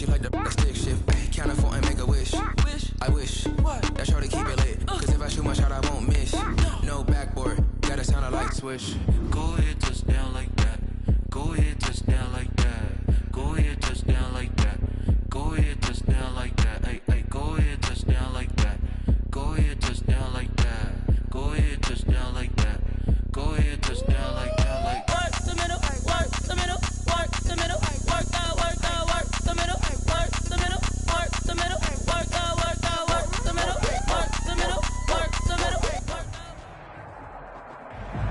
She like the stick shift. Can't afford and make a wish. I wish that shorty keep it lit. Cause if I shoot my shot, I won't miss. No backboard, gotta sound a light switch. Go ahead, touch down like that. Go ahead, touch down like that. Go ahead, touch down like that. Go ahead, touch down like that. Hey, hey, go ahead, touch down like that. Go ahead, touch down like that. Go ahead, touch down like that. Go ahead, touch down like that. Like work the middle, work the middle, work the middle, work the middle, work the middle, work the middle, work the middle, work the middle, work the middle.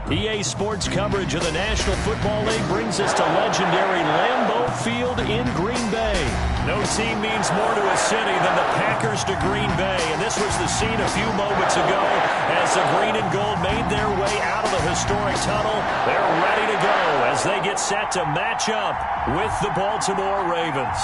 EA Sports coverage of the National Football League brings us to legendary Lambeau Field in Green Bay. No team means more to a city than the Packers to Green Bay, and this was the scene a few moments ago as the green and gold made their way out of the historic tunnel. They're ready to go as they get set to match up with the Baltimore Ravens.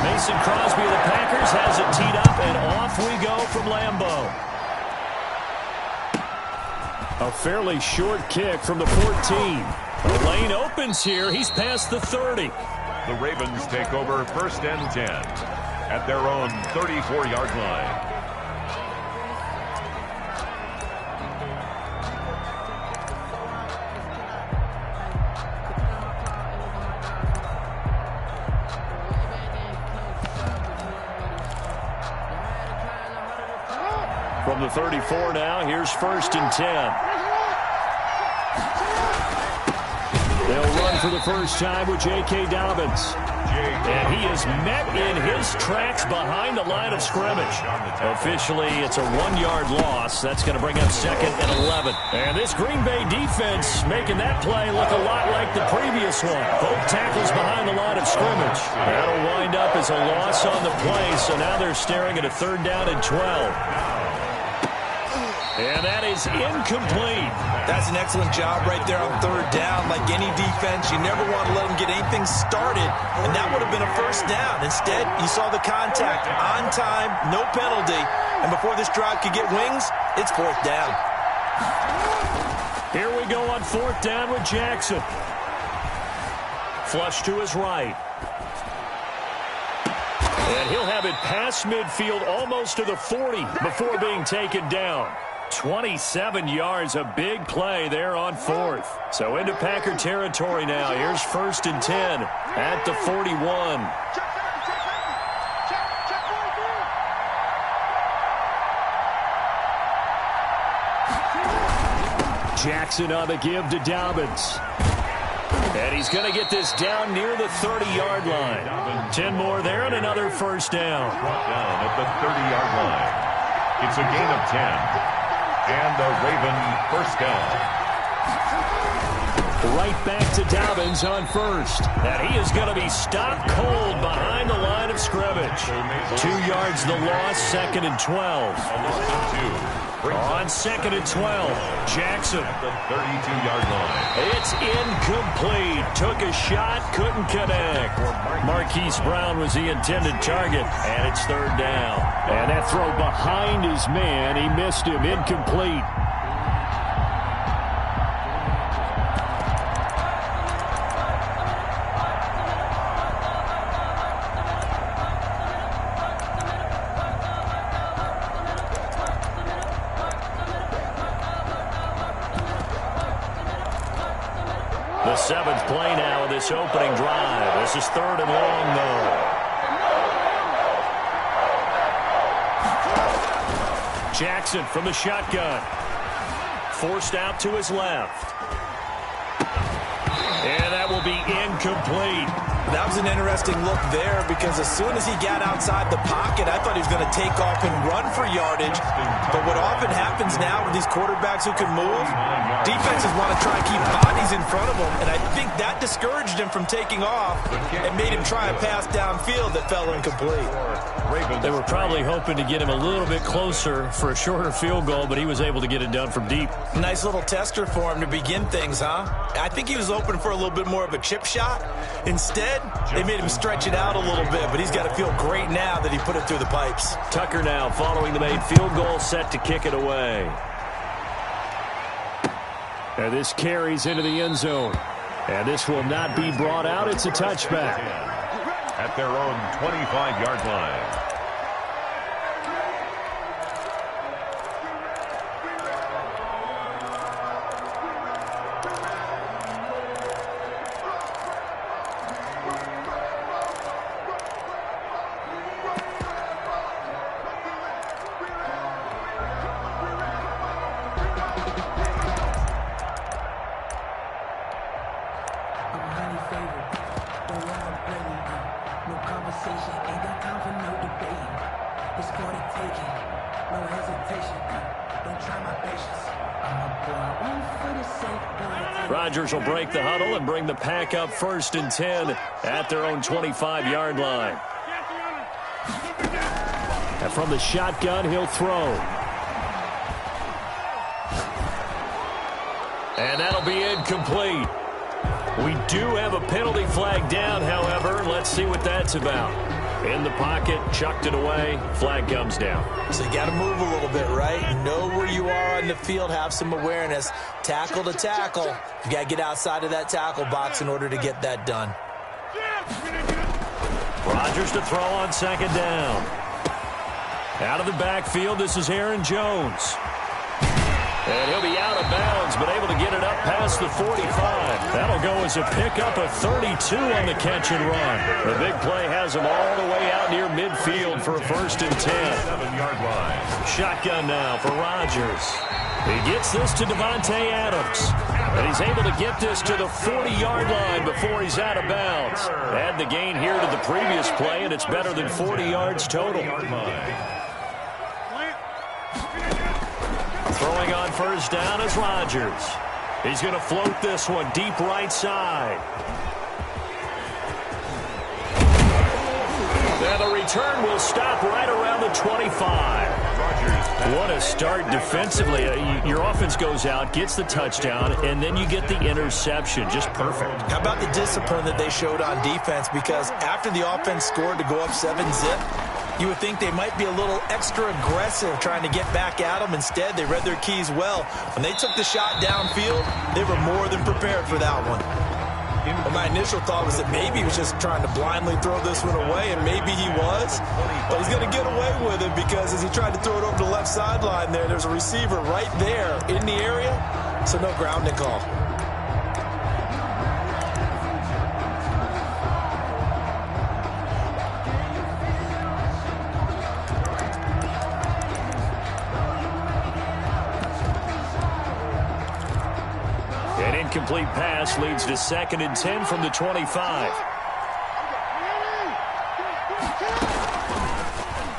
Mason Crosby of the Packers has it teed up, and off we go from Lambeau. A fairly short kick from the 14. The lane opens here. He's past the 30. The Ravens take over 1st and 10 at their own 34-yard line. From the 34 now, here's 1st and 10. They'll run for the first time with J.K. Dobbins. And he is met in his tracks behind the line of scrimmage. Officially, it's a 1-yard loss. That's going to bring up 2nd and 11. And this Green Bay defense making that play look a lot like the previous one. Both tackles behind the line of scrimmage. That'll wind up as a loss on the play, so now they're staring at a 3rd down and 12. And that is incomplete. That's an excellent job right there on 3rd down. Like any defense, you never want to let them get anything started, and that would have been a 1st down. Instead, you saw the contact on time, no penalty, and before this drive could get wings, it's 4th down. Here we go on 4th down with Jackson. Flush to his right. And he'll have it past midfield almost to the 40 before being taken down. 27 yards, a big play there on 4th. So into Packer territory now. Here's 1st and 10 at the 41. Jackson on the give to Dobbins. And he's going to get this down near the 30-yard line. 10 more there and another 1st down. Brought down at the 30-yard line. It's a gain of 10. And a Raven 1st down. Right back to Dobbins on 1st. And he is going to be stopped cold behind the line of scrimmage. 2 yards the loss, 2nd and 12. On 2nd and 12, Jackson. At the 32-yard line. It's incomplete. Took a shot, couldn't connect. Marquise Brown was the intended target, and it's 3rd down. And that throw behind his man, he missed him, incomplete. The 7th play now of this opening drive. This is 3rd and long, though. Jackson from the shotgun. Forced out to his left. And that will be incomplete. That was an interesting look there because as soon as he got outside the pocket, I thought he was going to take off and run for yardage. But what often happens now with these quarterbacks who can move, defenses want to try and keep bodies in front of them. And I think that discouraged him from taking off and made him try a pass downfield that fell incomplete. They were probably hoping to get him a little bit closer for a shorter field goal, but he was able to get it done from deep. Nice little tester for him to begin things, huh? I think he was open for a little bit more of a chip shot. Instead, Instead, they made him stretch it out a little bit, but he's got to feel great now that he put it through the pipes. Tucker now following the made field goal, set to kick it away. And this carries into the end zone. And this will not be brought out. It's a touchback. At their own 25-yard line. Rodgers will break the huddle and bring the pack up 1st and 10 at their own 25-yard line. And from the shotgun, he'll throw. And that'll be incomplete. We do have a penalty flag down, however. Let's see what that's about. In the pocket, chucked it away, flag comes down. So you got to move a little bit, right? Know where you are on the field, have some awareness. Tackle to tackle. You got to get outside of that tackle box in order to get that done. Rodgers to throw on 2nd down. Out of the backfield, this is Aaron Jones. And he'll be out of bounds, but able to get it up past the 45. That'll go as a pickup of 32 on the catch and run. The big play has him all the way out near midfield for a 1st and 10. 7-yard line. Shotgun now for Rodgers. He gets this to Devontae Adams. And he's able to get this to the 40-yard line before he's out of bounds. Add the gain here to the previous play, and it's better than 40 yards total. Throwing on 1st down is Rodgers. He's going to float this one deep right side. And the return will stop right around the 25. What a start defensively. Your offense goes out, gets the touchdown, and then you get the interception. Just perfect. How about the discipline that they showed on defense? Because after the offense scored to go up 7-zip, you would think they might be a little extra aggressive trying to get back at them. Instead, they read their keys well. When they took the shot downfield, they were more than prepared for that one. Well, my initial thought was that maybe he was just trying to blindly throw this one away, and maybe he was. But he's going to get away with it because as he tried to throw it over the left sideline there's a receiver right there in the area, so no grounding call. Incomplete pass leads to 2nd and 10 from the 25.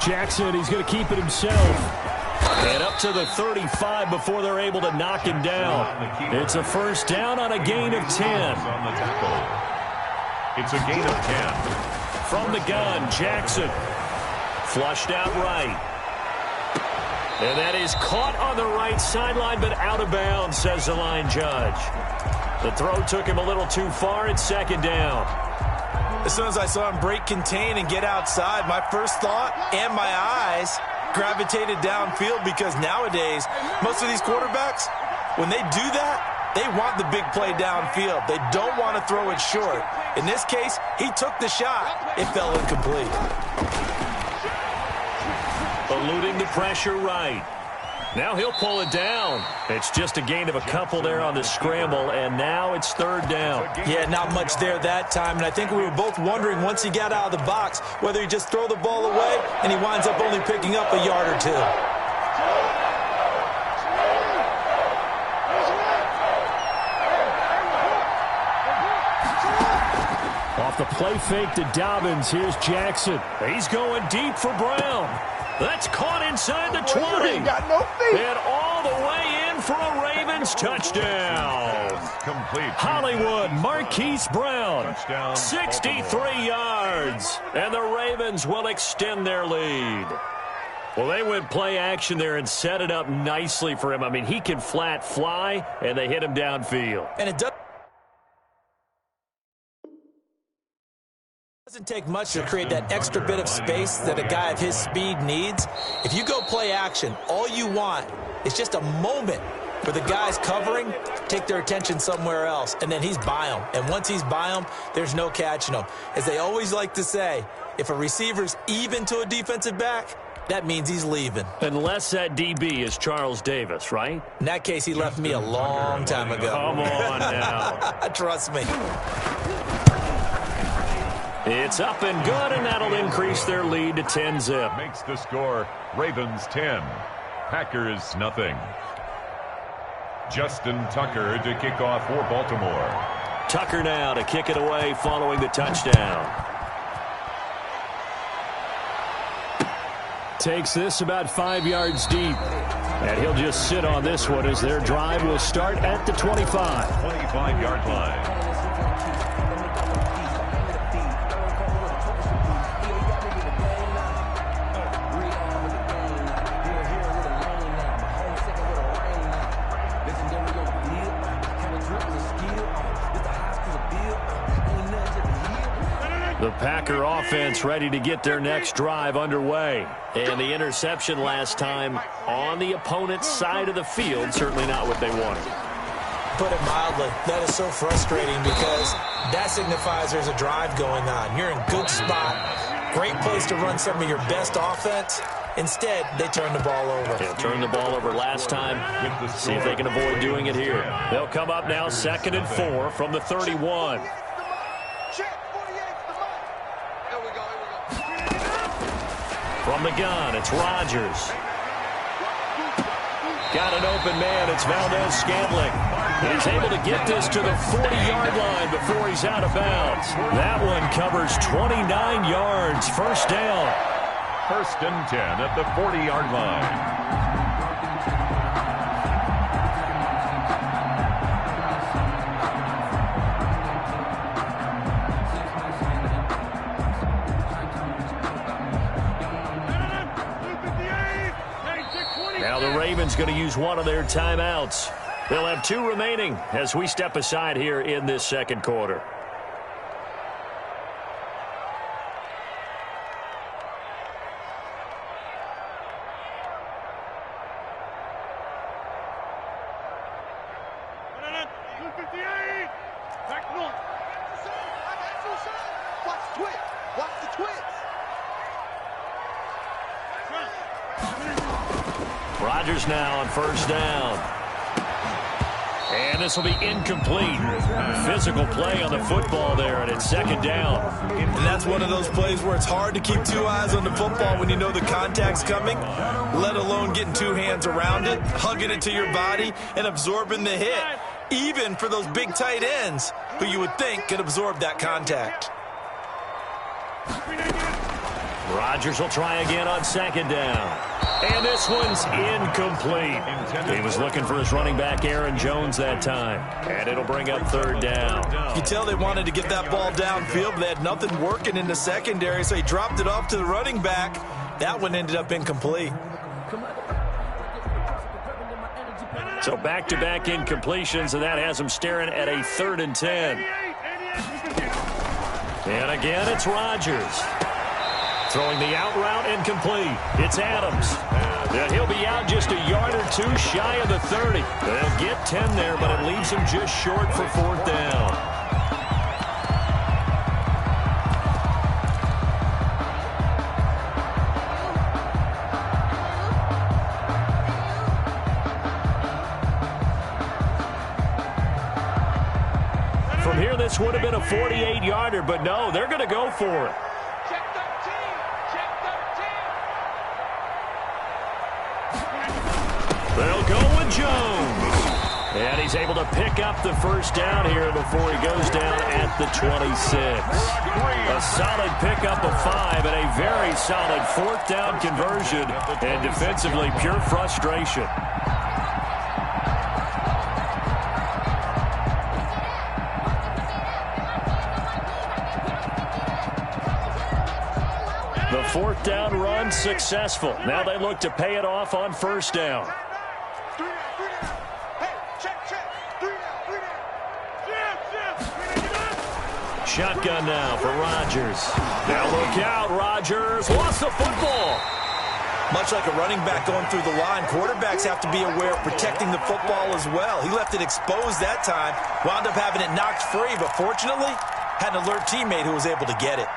Jackson, he's going to keep it himself. And up to the 35 before they're able to knock him down. It's a 1st down on a gain of 10. It's a gain of 10. From the gun, Jackson. Flushed out right. And that is caught on the right sideline, but out of bounds, says the line judge. The throw took him a little too far. It's 2nd down. As soon as I saw him break contain and get outside, my first thought and my eyes gravitated downfield because nowadays, most of these quarterbacks, when they do that, they want the big play downfield. They don't want to throw it short. In this case, he took the shot. It fell incomplete. Eluding the pressure right. Now he'll pull it down. It's just a gain of a couple there on the scramble, and now it's 3rd down. Yeah, not much there that time, and I think we were both wondering once he got out of the box whether he just throw the ball away and he winds up only picking up a yard or two. Off the play fake to Dobbins, here's Jackson. He's going deep for Brown. That's caught inside the 20. Got no feet. And all the way in for a Ravens touchdown. Complete. Hollywood, Marquise Brown, Touchdown, 63 yards. And the Ravens will extend their lead. Well, they went play action there and set it up nicely for him. I mean, he can flat fly, and they hit him downfield. And it does. doesn't take much to create that extra bit of space that a guy of his speed needs. If you go play action, all you want is just a moment for the guys covering, take their attention somewhere else, and then he's by them. And once he's by them, there's no catching him. As they always like to say, if a receiver's even to a defensive back, that means he's leaving. Unless that DB is Charles Davis, right? In that case, he left me a long time ago. Come on now. Trust me. It's up and good, and that'll increase their lead to 10-zip. Makes the score Ravens 10, Packers nothing. Justin Tucker to kick off for Baltimore. Tucker now to kick it away following the touchdown. Takes this about 5 yards deep. And he'll just sit on this one as their drive will start at the 25. 25-yard line. The Packer offense ready to get their next drive underway. And the interception last time on the opponent's side of the field, certainly not what they wanted. Put it mildly, that is so frustrating because that signifies there's a drive going on. You're in good spot, great place to run some of your best offense. Instead, they turn the ball over. They'll turn the ball over last time. See if they can avoid doing it here. They'll come up now 2nd and 4 from the 31. From the gun, it's Rodgers. Got an open man, it's Valdez-Scantling. He's able to get this to the 40-yard line before he's out of bounds. That one covers 29 yards, first down. 1st and 10 at the 40-yard line. Now the Ravens going to use one of their timeouts. They'll have 2 remaining as we step aside here in this second quarter. Rodgers now on first down. And this will be incomplete. Physical play on the football there, and it's 2nd down. And that's one of those plays where it's hard to keep 2 eyes on the football when you know the contact's coming, let alone getting 2 hands around it, hugging it to your body, and absorbing the hit, even for those big tight ends who you would think could absorb that contact. Rodgers will try again on 2nd down. And this one's incomplete. He was looking for his running back, Aaron Jones, that time. And it'll bring up 3rd down. You tell they wanted to get that ball downfield, but they had nothing working in the secondary, so he dropped it off to the running back. That one ended up incomplete. So back-to-back incompletions, and that has him staring at a 3rd and 10. And again, it's Rodgers. Throwing the out route incomplete. It's Adams. And he'll be out just a yard or 2 shy of the 30. They'll get 10 there, but it leaves him just short for 4th down. From here, this would have been a 48-yarder, but no, they're going to go for it. They'll go with Jones. And he's able to pick up the first down here before he goes down at the 26. A solid pickup of 5 and a very solid 4th down conversion. And defensively, pure frustration. The 4th down run successful. Now they look to pay it off on 1st down. shotgun now for Rodgers. Now look out, Rodgers lost the football. Much like a running back going through the line, quarterbacks have to be aware of protecting the football as well. He left it exposed that time, wound up having it knocked free, but fortunately, had an alert teammate who was able to get it.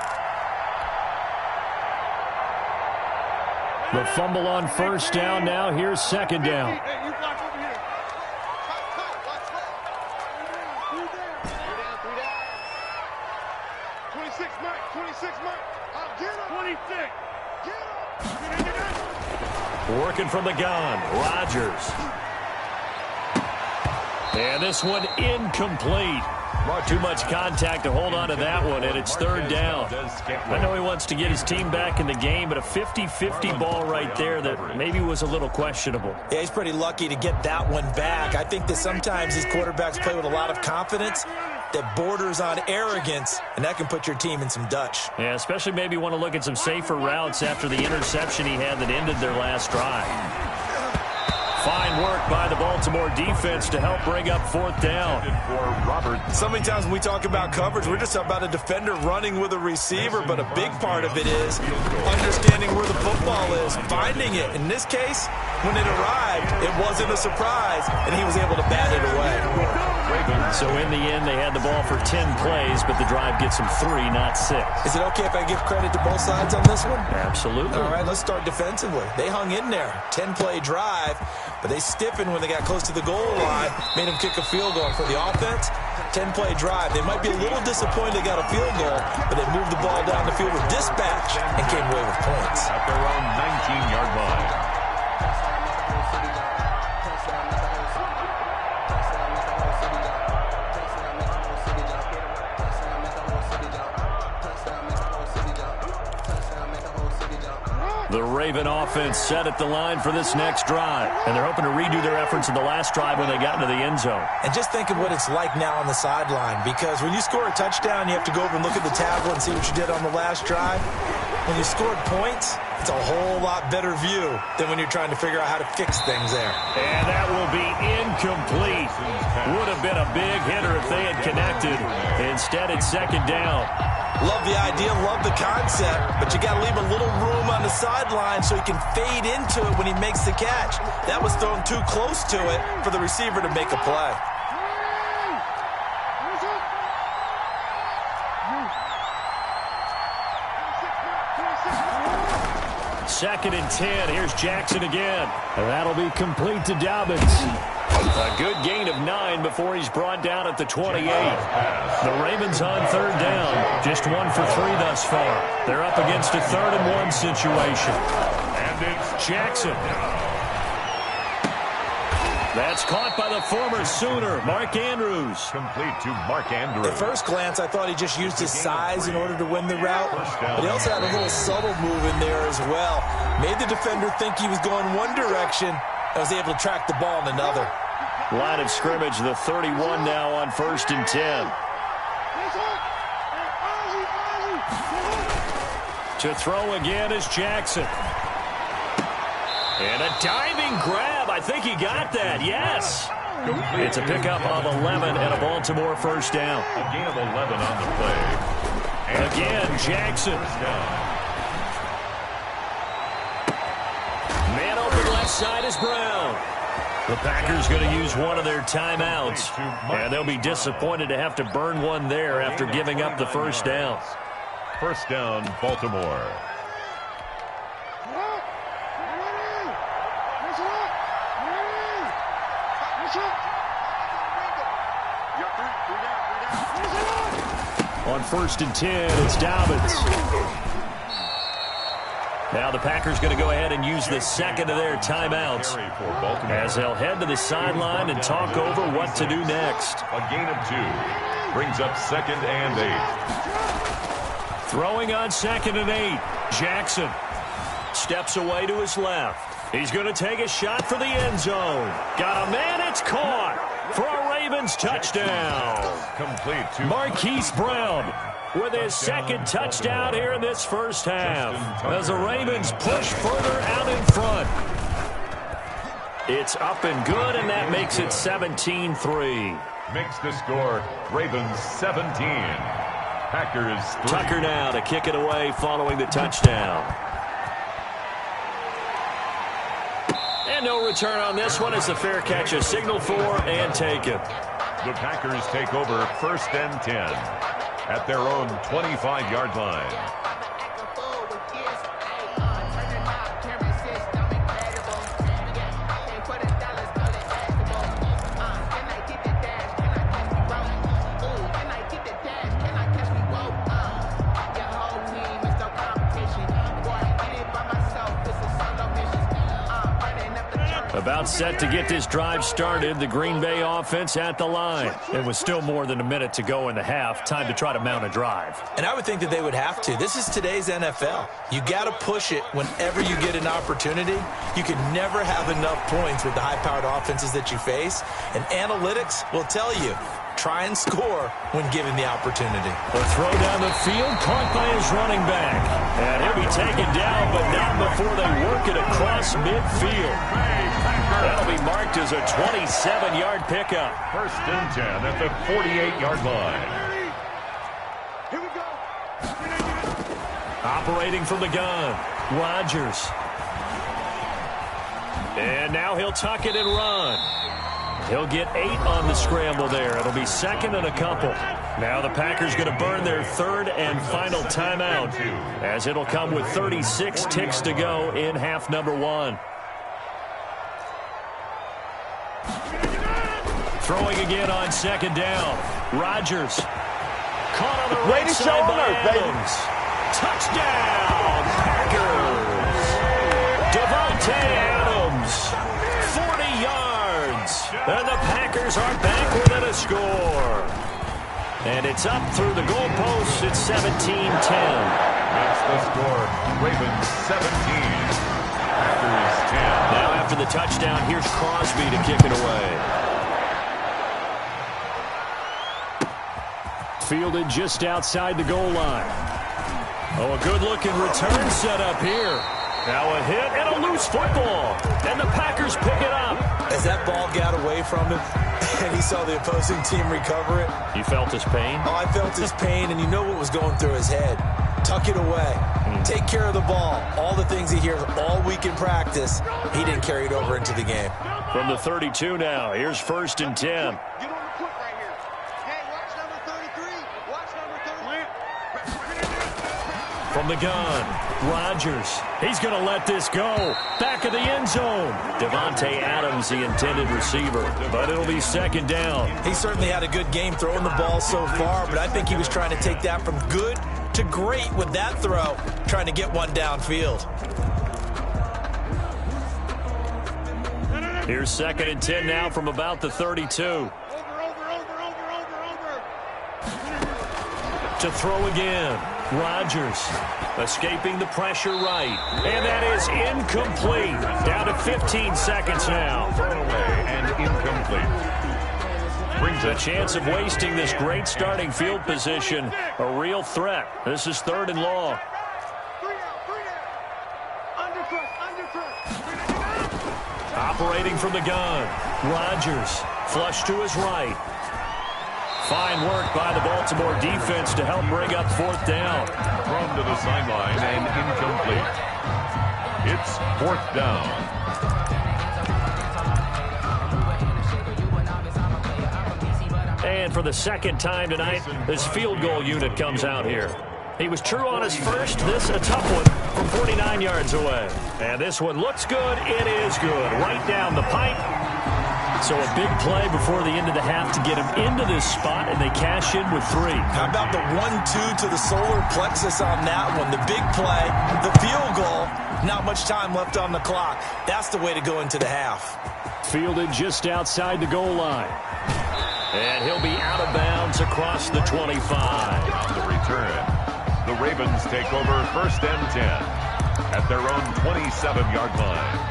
The fumble on first down. Now here's second down. Hey, you block over here. Three down. 26, Mike. 26, Mike. Get him. 26. Get him. Working from the gun. Rodgers. And this one incomplete. Too much contact to hold on to that one, and it's third down. I know he wants to get his team back in the game, but a 50-50 ball right there that maybe was a little questionable. Yeah, he's pretty lucky to get that one back. I think that sometimes these quarterbacks play with a lot of confidence that borders on arrogance, and that can put your team in some Dutch. Yeah, especially maybe want to look at some safer routes after the interception he had that ended their last drive. Fine work by the Baltimore defense to help bring up fourth down. So many times when we talk about coverage, we're just about a defender running with a receiver, but a big part of it is understanding where the football is, finding it. In this case, when it arrived, it wasn't a surprise, and he was able to bat it away. So in the end, they had the ball for 10 plays, but the drive gets them 3, not 6. Is it okay if I give credit to both sides on this one? Absolutely. All right, let's start defensively. They hung in there. 10-play drive, but they stiffened when they got close to the goal line, made them kick a field goal. For the offense, 10-play drive. They might be a little disappointed they got a field goal, but they moved the ball down the field with dispatch and came away with points. At their own 19-yard line. The Raven offense set at the line for this next drive, and they're hoping to redo their efforts in the last drive when they got into the end zone. And just think of what it's like now on the sideline, because when you score a touchdown, you have to go over and look at the tablet and see what you did on the last drive. When you scored points, it's a whole lot better view than when you're trying to figure out how to fix things there. And that will be incomplete. Would have been a big hitter if they had connected. Instead, it's second down. Love the idea, love the concept, but you got to leave a little room on the sideline so he can fade into it when he makes the catch. That was thrown too close to it for the receiver to make a play. Second and 10. Here's Jackson again. And that'll be complete to Dobbins. A good gain of 9 before he's brought down at the 28. The Ravens on third down. Just 1 for 3 thus far. They're up against a 3rd and 1 situation. And it's Jackson. That's caught by the former Sooner, Mark Andrews. Complete to Mark Andrews. At first glance, I thought he just used his size in order to win the route, but he also had a little subtle move in there as well. Made the defender think he was going one direction and was able to track the ball in another. Line of scrimmage, the 31 now on 1st and 10. To throw again is Jackson. And a diving grab. I think he got that. Yes. It's a pickup of 11 and a Baltimore first down. A gain of 11 on the play. And again, Jackson. Man open left side is Brown. The Packers going to use one of their timeouts. And they'll be disappointed to have to burn one there after giving up the first down. First down, Baltimore. On 1st and 10, it's Dobbins. Now the Packers going to go ahead and use the second of their timeouts as they'll head to the sideline and talk over what to do next. A gain of 2 brings up 2nd and 8. Throwing on 2nd and 8. Jackson steps away to his left. He's going to take a shot for the end zone. Got a man, it's caught for a Ravens touchdown. Complete to Marquise Brown with his second touchdown here in this first half as the Ravens push further out in front. It's up and good, and that makes it 17-3. Makes the score Ravens 17. Packers 3. Tucker now to kick it away following the touchdown. And no return on this one as the fair catch is signaled for and taken. The Packers take over 1st and 10 at their own 25-yard line. About set to get this drive started, the Green Bay offense at the line. It was still more than a minute to go in the half. Time to try to mount a drive. And I would think that they would have to. This is today's NFL. You got to push it whenever you get an opportunity. You can never have enough points with the high-powered offenses that you face. And analytics will tell you, try and score when given the opportunity. The throw down the field, caught by his running back. And he'll be taken down, but not before they work it across midfield. That'll be marked as a 27-yard pickup. 1st and 10 at the 48-yard line. Here we go. Operating from the gun, Rodgers. And now he'll tuck it and run. He'll get 8 on the scramble there. It'll be 2nd and a couple. Now the Packers going to burn their 3rd and final timeout as it'll come with 36 ticks to go in half number 1. Throwing again on 2nd down. Rodgers. Caught on the right side by Adams. Touchdown, Packers. Davante Adams. 40 yards. And the Packers are back within a score. And it's up through the goalposts. It's 17-10. That's the score. Ravens 17. Packers 10. Now after the touchdown, here's Crosby to kick it away. Fielded just outside the goal line. Oh, a good-looking return set up here. Now a hit and a loose football. And the Packers pick it up. As that ball got away from him and he saw the opposing team recover it. You felt his pain? Oh, I felt his pain, and you know what was going through his head. Tuck it away. Take care of the ball. All the things he hears all week in practice, he didn't carry it over into the game. From the 32 now, here's 1st and 10. Get on the foot right here. Hey, watch number 33. Watch number 33. From the gun, Rodgers. He's going to let this go. Back of the end zone. Davante Adams, the intended receiver. But it'll be 2nd down. He certainly had a good game throwing the ball so far, but I think he was trying to take that from good to great with that throw, trying to get one downfield. Here's 2nd and 10 now from about the 32. Over. To throw again. Rodgers escaping the pressure right. And that is incomplete. Down to 15 seconds now. Thrown away and incomplete. Brings The chance of wasting this great starting field position a real threat. This is 3rd and long. 3 out. Undercut. Operating from the gun. Rodgers flush to his right. Fine work by the Baltimore defense to help bring up 4th down. Thrown to the sideline and incomplete. It's 4th down. And for the 2nd time tonight, this field goal unit comes out here. He was true on his first. This a tough one from 49 yards away. And this one looks good. It is good. Right down the pipe. So a big play before the end of the half to get him into this spot, and they cash in with 3. How about the 1-2 to the solar plexus on that one? The big play, the field goal, not much time left on the clock. That's the way to go into the half. Fielded just outside the goal line. And he'll be out of bounds across the 25. On the return, the Ravens take over 1st and 10 at their own 27-yard line.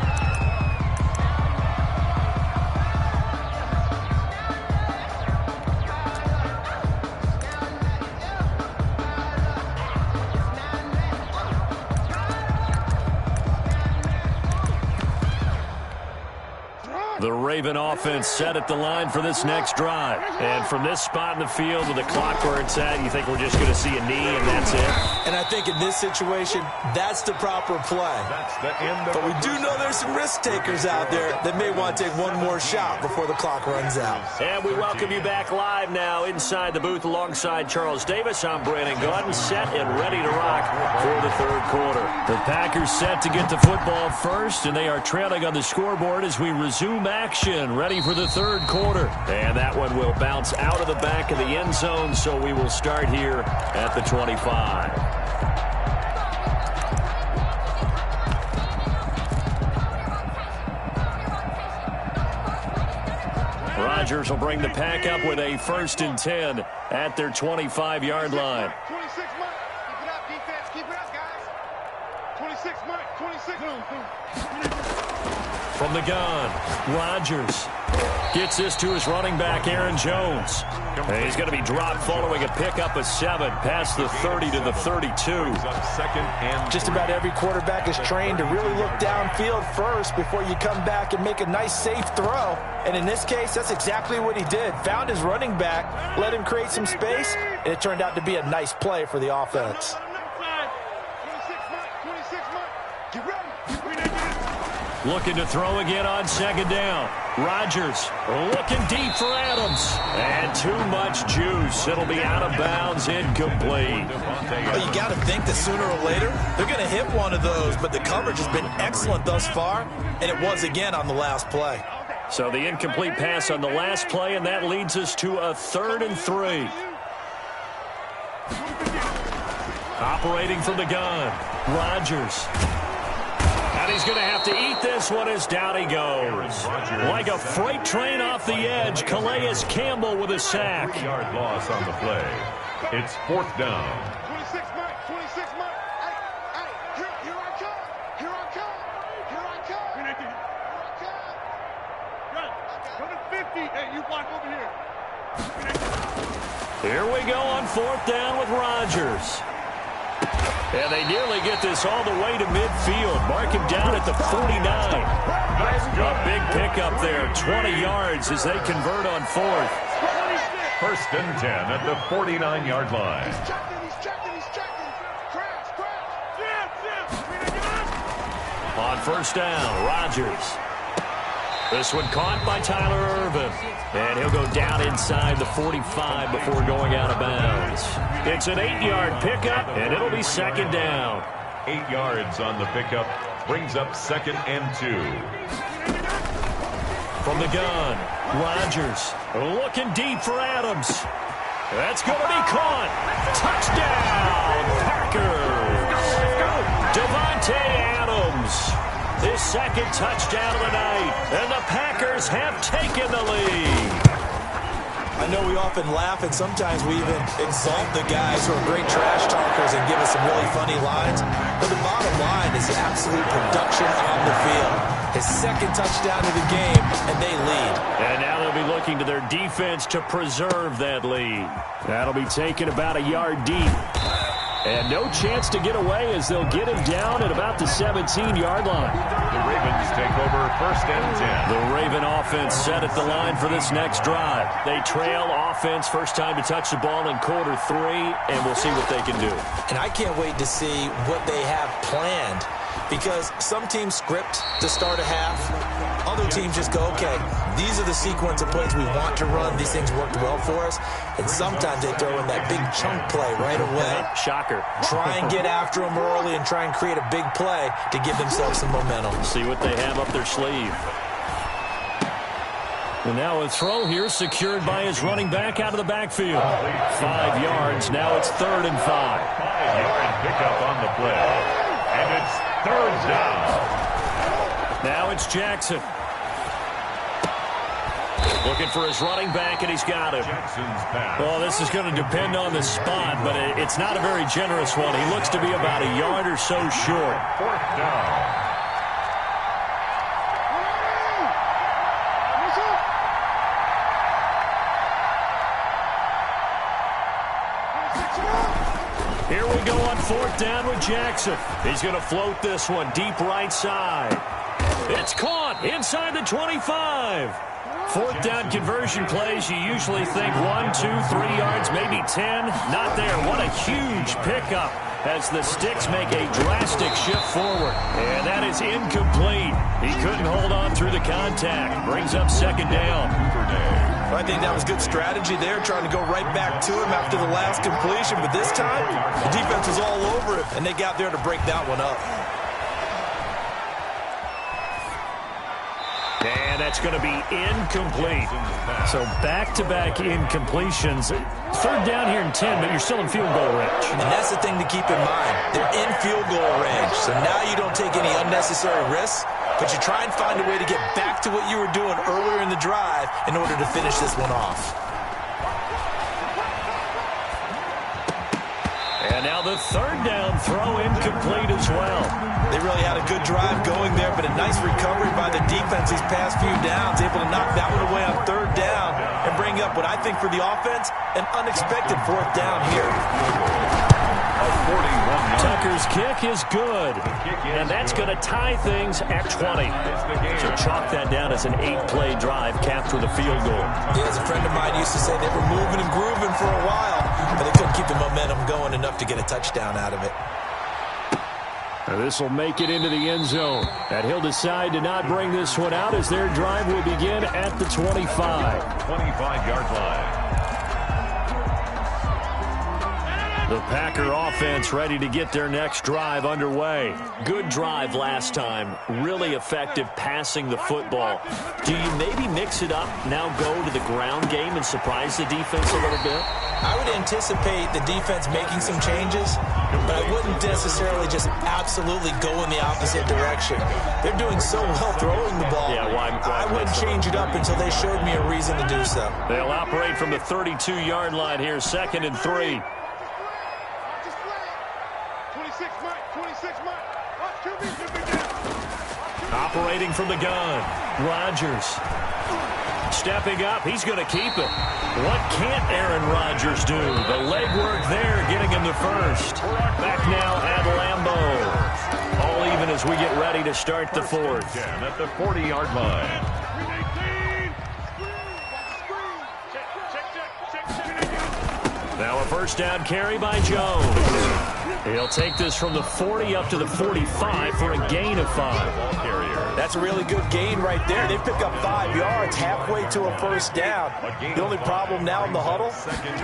The Raven offense set at the line for this next drive. And from this spot in the field with the clock where it's at, you think we're just going to see a knee and that's it? And I think in this situation, that's the proper play. That's the end of But we do know there's some risk takers out there that may want to take one more shot before the clock runs out. And we welcome you back live now inside the booth alongside Charles Davis. I'm Brandon Gordon, set and ready to rock for the third quarter. The Packers set to get the football first, and they are trailing on the scoreboard as we resume action, ready for the third quarter. And that one will bounce out of the back of the end zone, so we will start here at the 25. Rodgers will bring the pack up with a 1st and 10 at their 25-yard line. 26 Mike. Keep it up, defense. Keep it up, guys. 26 Mike. 26. From the gun, Rodgers gets this to his running back, Aaron Jones. And he's going to be dropped following a pickup of 7 past the 30 to the 32. Just about every quarterback is trained to really look downfield first before you come back and make a nice, safe throw. And in this case, that's exactly what he did. Found his running back, let him create some space, and it turned out to be a nice play for the offense. 26 Mike. 26 Mike. Get ready. Looking to throw again on 2nd down. Rodgers looking deep for Adams. And too much juice. It'll be out of bounds, incomplete. Well, you got to think that sooner or later they're going to hit one of those, but the coverage has been excellent thus far, and it was again on the last play. So the incomplete pass on the last play, and that leads us to a 3rd and 3. Operating from the gun, Rodgers. And he's going to have to eat this one as down he goes. Like a freight train off the edge, Calais Campbell with a sack. 3-yard loss on the play. It's 4th down. 26 Mike. 26 Mike. Hey, here I come. Here I come. Here I come. Here I come. Come to 50. Hey, you block over here. Here we go on 4th down with Rodgers. And they nearly get this all the way to midfield. Mark him down at the 49. A big pickup there, 20 yards as they convert on 4th. 1st and 10 at the 49-yard line. He's checking. Crash. On 1st down, Rodgers. This one caught by Tyler Ervin. And he'll go down inside the 45 before going out of bounds. It's an 8-yard pickup, and it'll be 2nd down. 8 yards on the pickup. Brings up 2nd and 2. From the gun, Rodgers looking deep for Adams. That's going to be caught. Touchdown, Packers. Devontae Adams. His 2nd touchdown of the night, and the Packers have taken the lead. I know we often laugh, and sometimes we even exalt the guys who are great trash talkers and give us some really funny lines. But the bottom line is absolute production on the field. His 2nd touchdown of the game, and they lead. And now they'll be looking to their defense to preserve that lead. That'll be taken about a yard deep. And no chance to get away as they'll get him down at about the 17-yard line. The Ravens take over 1st and 10. The Raven offense set at the line for this next drive. They trail offense, first time to touch the ball in quarter 3, and we'll see what they can do. And I can't wait to see what they have planned, because some teams script to start a half. Other teams just go, okay, these are the sequence of plays we want to run. These things worked well for us. And sometimes they throw in that big chunk play right away. Shocker. Try and get after them early and try and create a big play to give themselves some momentum. See what they have up their sleeve. And now a throw here secured by his running back out of the backfield. 5 yards. Now it's 3rd and 5. 5-yard pickup on the play. And it's 3rd down. Now it's Jackson. Looking for his running back, and he's got him. Jackson's pass. Well, this is going to depend on the spot, but it's not a very generous one. He looks to be about a yard or so short. 4th down. Here we go on 4th down with Jackson. He's going to float this one deep right side. It's caught inside the 25. Fourth down conversion plays, you usually think 1, 2, 3 yards, maybe 10. Not there. What a huge pickup as the Sticks make a drastic shift forward. And that is incomplete. He couldn't hold on through the contact. Brings up second down. I think that was good strategy there, trying to go right back to him after the last completion. But this time, the defense was all over it, and they got there to break that one up. And that's going to be incomplete. So back-to-back incompletions. Third down here in 10, but you're still in field goal range. And that's the thing to keep in mind. They're in field goal range. So now you don't take any unnecessary risks, but you try and find a way to get back to what you were doing earlier in the drive in order to finish this one off. And now the third down throw incomplete as well. They really had a good drive going there, but a nice recovery by the defense these past few downs, able to knock that one away on third down and bring up what I think for the offense, an unexpected fourth down here. Tucker's kick is good, and that's going to tie things at 20. So chalk that down as an 8-play drive capped with a field goal. Yeah, as a friend of mine used to say, they were moving and grooving for a while, but they couldn't keep the momentum going enough to get a touchdown out of it. This will make it into the end zone. And he'll decide to not bring this one out as their drive will begin at the 25. 25-yard line. The Packer offense ready to get their next drive underway. Good drive last time. Really effective passing the football. Do you maybe mix it up, now go to the ground game and surprise the defense a little bit? I would anticipate the defense making some changes, but I wouldn't necessarily just absolutely go in the opposite direction. They're doing so well throwing the ball. Yeah, I wouldn't change it up until they showed me a reason to do so. They'll operate from the 32-yard line here, 2nd and 3. Operating from the gun, Rodgers. Stepping up, he's going to keep it. What can't Aaron Rodgers do? The legwork there, getting him the first. Back now at Lambeau. All even as we get ready to start the fourth. At the 40-yard line. Now a first down carry by Jones. He'll take this from the 40 up to the 45 for a gain of 5. That's a really good gain right there. They pick up 5 yards halfway to a first down. The only problem now in the huddle,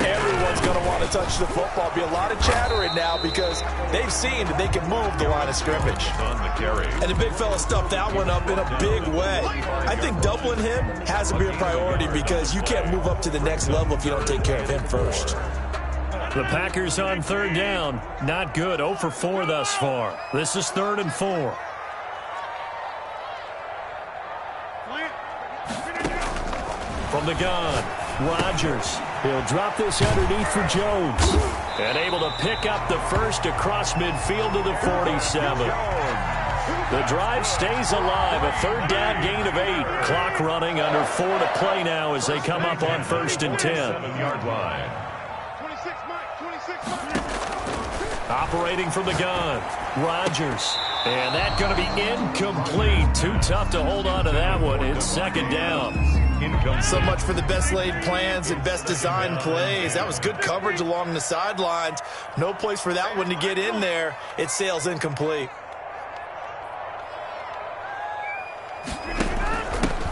everyone's going to want to touch the football. Be a lot of chattering now because they've seen that they can move the line of scrimmage. And the big fella stuffed that one up in a big way. I think doubling him has to be a priority because you can't move up to the next level if you don't take care of him first. The Packers on third down. Not good. 0 for 4 thus far. This is 3rd and 4. From the gun, Rodgers. He'll drop this underneath for Jones. And able to pick up the first across midfield to the 47. The drive stays alive. A third down gain of 8. Clock running under 4 to play now as they come up on 1st and 10. 7-yard line. Operating from the gun, Rodgers. And that's going to be incomplete. Too tough to hold on to that one. It's 2nd down. So much for the best laid plans and best designed plays. That was good coverage along the sidelines. No place for that one to get in there. It sails incomplete.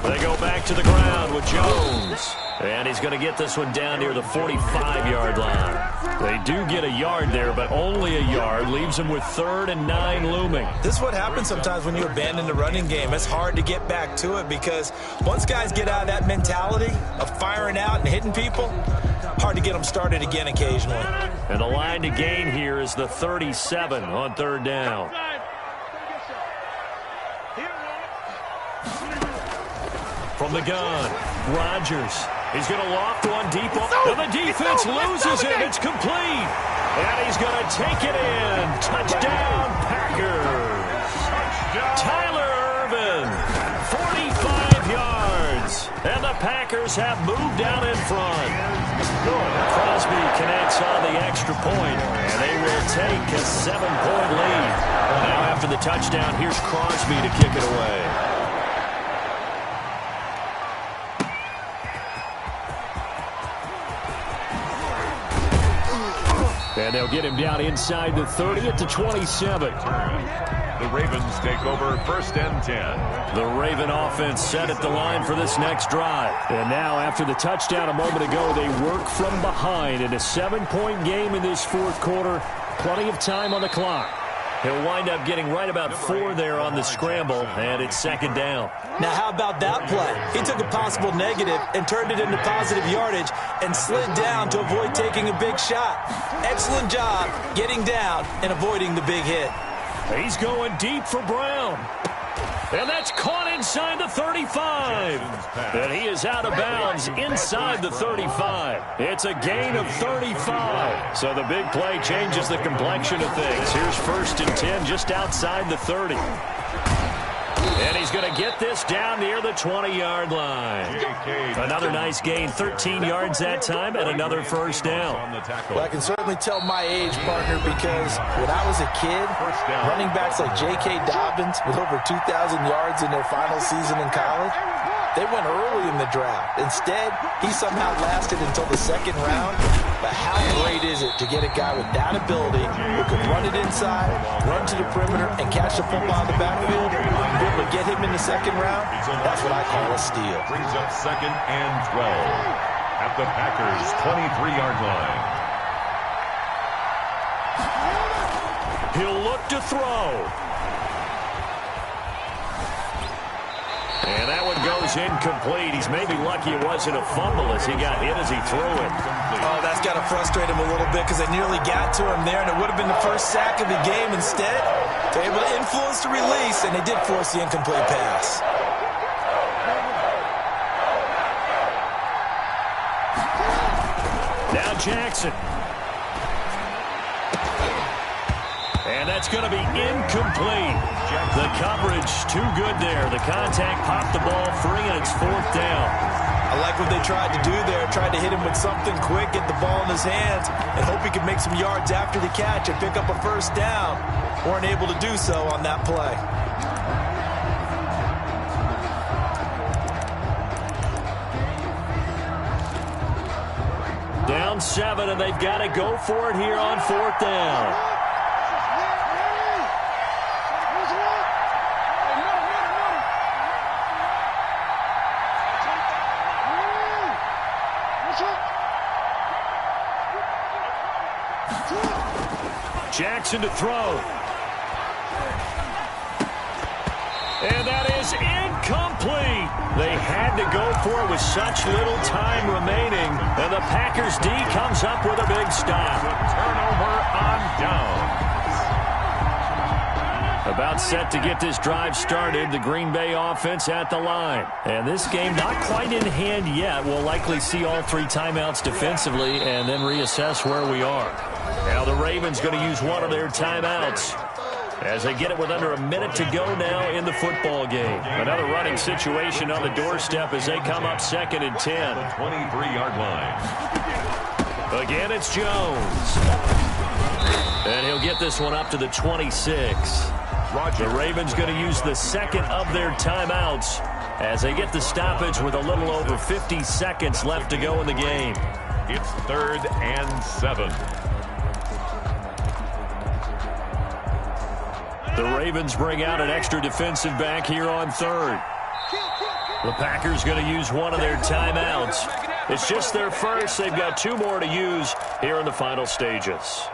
They go back to the ground with Jones. And he's going to get this one down near the 45-yard line. They do get a yard there, but only a yard. Leaves them with 3rd and 9 looming. This is what happens sometimes when you abandon the running game. It's hard to get back to it because once guys get out of that mentality of firing out and hitting people, hard to get them started again occasionally. And the line to gain here is the 37 on 3rd down. From the gun, Rodgers. He's going to loft one deep. And the defense loses it. It's complete. And he's going to take it in. Touchdown, Packers. Tyler Ervin, 45 yards. And the Packers have moved down in front. Crosby connects on the extra point, and they will take a 7-point lead. Now after the touchdown, here's Crosby to kick it away. And they'll get him down inside the 30 at the 27. The Ravens take over 1st and 10. The Raven offense set at the line for this next drive. And now, after the touchdown a moment ago, they work from behind in a 7-point game in this fourth quarter. Plenty of time on the clock. He'll wind up getting right about 4 there on the scramble, and it's 2nd down. Now, how about that play? He took a possible negative and turned it into positive yardage and slid down to avoid taking a big shot. Excellent job getting down and avoiding the big hit. He's going deep for Brown. And that's caught inside the 35. And he is out of bounds inside the 35. It's a gain of 35. So the big play changes the complexion of things. Here's 1st and 10 just outside the 30. And he's going to get this down near the 20-yard line. Another nice gain, 13 yards that time, and another 1st down. Well, I can certainly tell my age, partner, because when I was a kid, running backs like J.K. Dobbins with over 2,000 yards in their final season in college, they went early in the draft. Instead, he somehow lasted until the 2nd round. But how great is it to get a guy with that ability who can run it inside, run to the perimeter, and catch the football in the backfield? Be able to get him in the 2nd round? That's what I call a steal. Brings up 2nd and 12 at the Packers' 23-yard line. He'll look to throw. And that one goes incomplete. He's maybe lucky it wasn't a fumble as he got hit as he threw it. Oh, that's got to frustrate him a little bit because they nearly got to him there, and it would have been the first sack of the game. Instead, they're able to influence the release, and they did force the incomplete pass. Now Jackson. And that's going to be incomplete. The coverage too good there. The contact popped the ball free, and it's 4th down. I like what they tried to do there. Tried to hit him with something quick, get the ball in his hands, and hope he could make some yards after the catch and pick up a 1st down. Weren't able to do so on that play. Down 7, and they've got to go for it here on 4th down. Jackson to throw. And that is incomplete. They had to go for it with such little time remaining. And the Packers D comes up with a big stop. Turnover on downs. About set to get this drive started, the Green Bay offense at the line. And this game not quite in hand yet. We'll likely see all 3 timeouts defensively and then reassess where we are. Now the Ravens going to use one of their timeouts as they get it with under a minute to go now in the football game. Another running situation on the doorstep as they come up 2nd and 10. The 23-yard line. Again, it's Jones. And he'll get this one up to the 26. The Ravens going to use the 2nd of their timeouts as they get the stoppage with a little over 50 seconds left to go in the game. It's 3rd and 7. The Ravens bring out an extra defensive back here on 3rd. The Packers going to use one of their timeouts. It's just their first. They've got 2 more to use here in the final stages.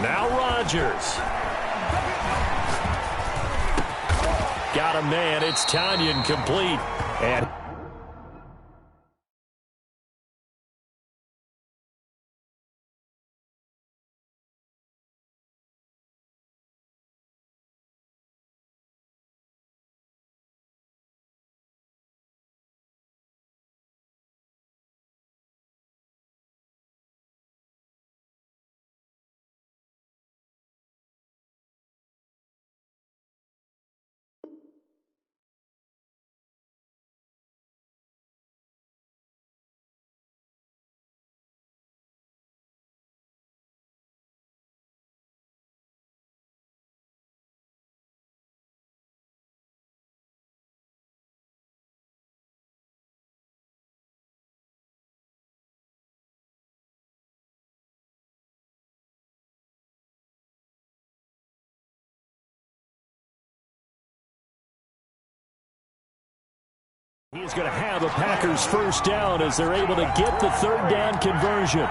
Now Rodgers. Got a man. It's Tanyan complete. And He's going to have a Packers first down as they're able to get the third down conversion.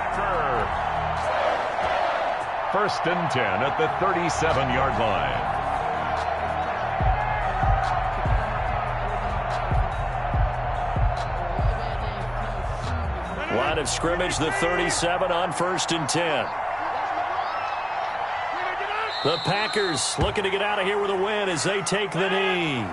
First and 10 at the 37-yard line. Line of scrimmage, the 37 on first and 10. The Packers looking to get out of here with a win as they take the knee.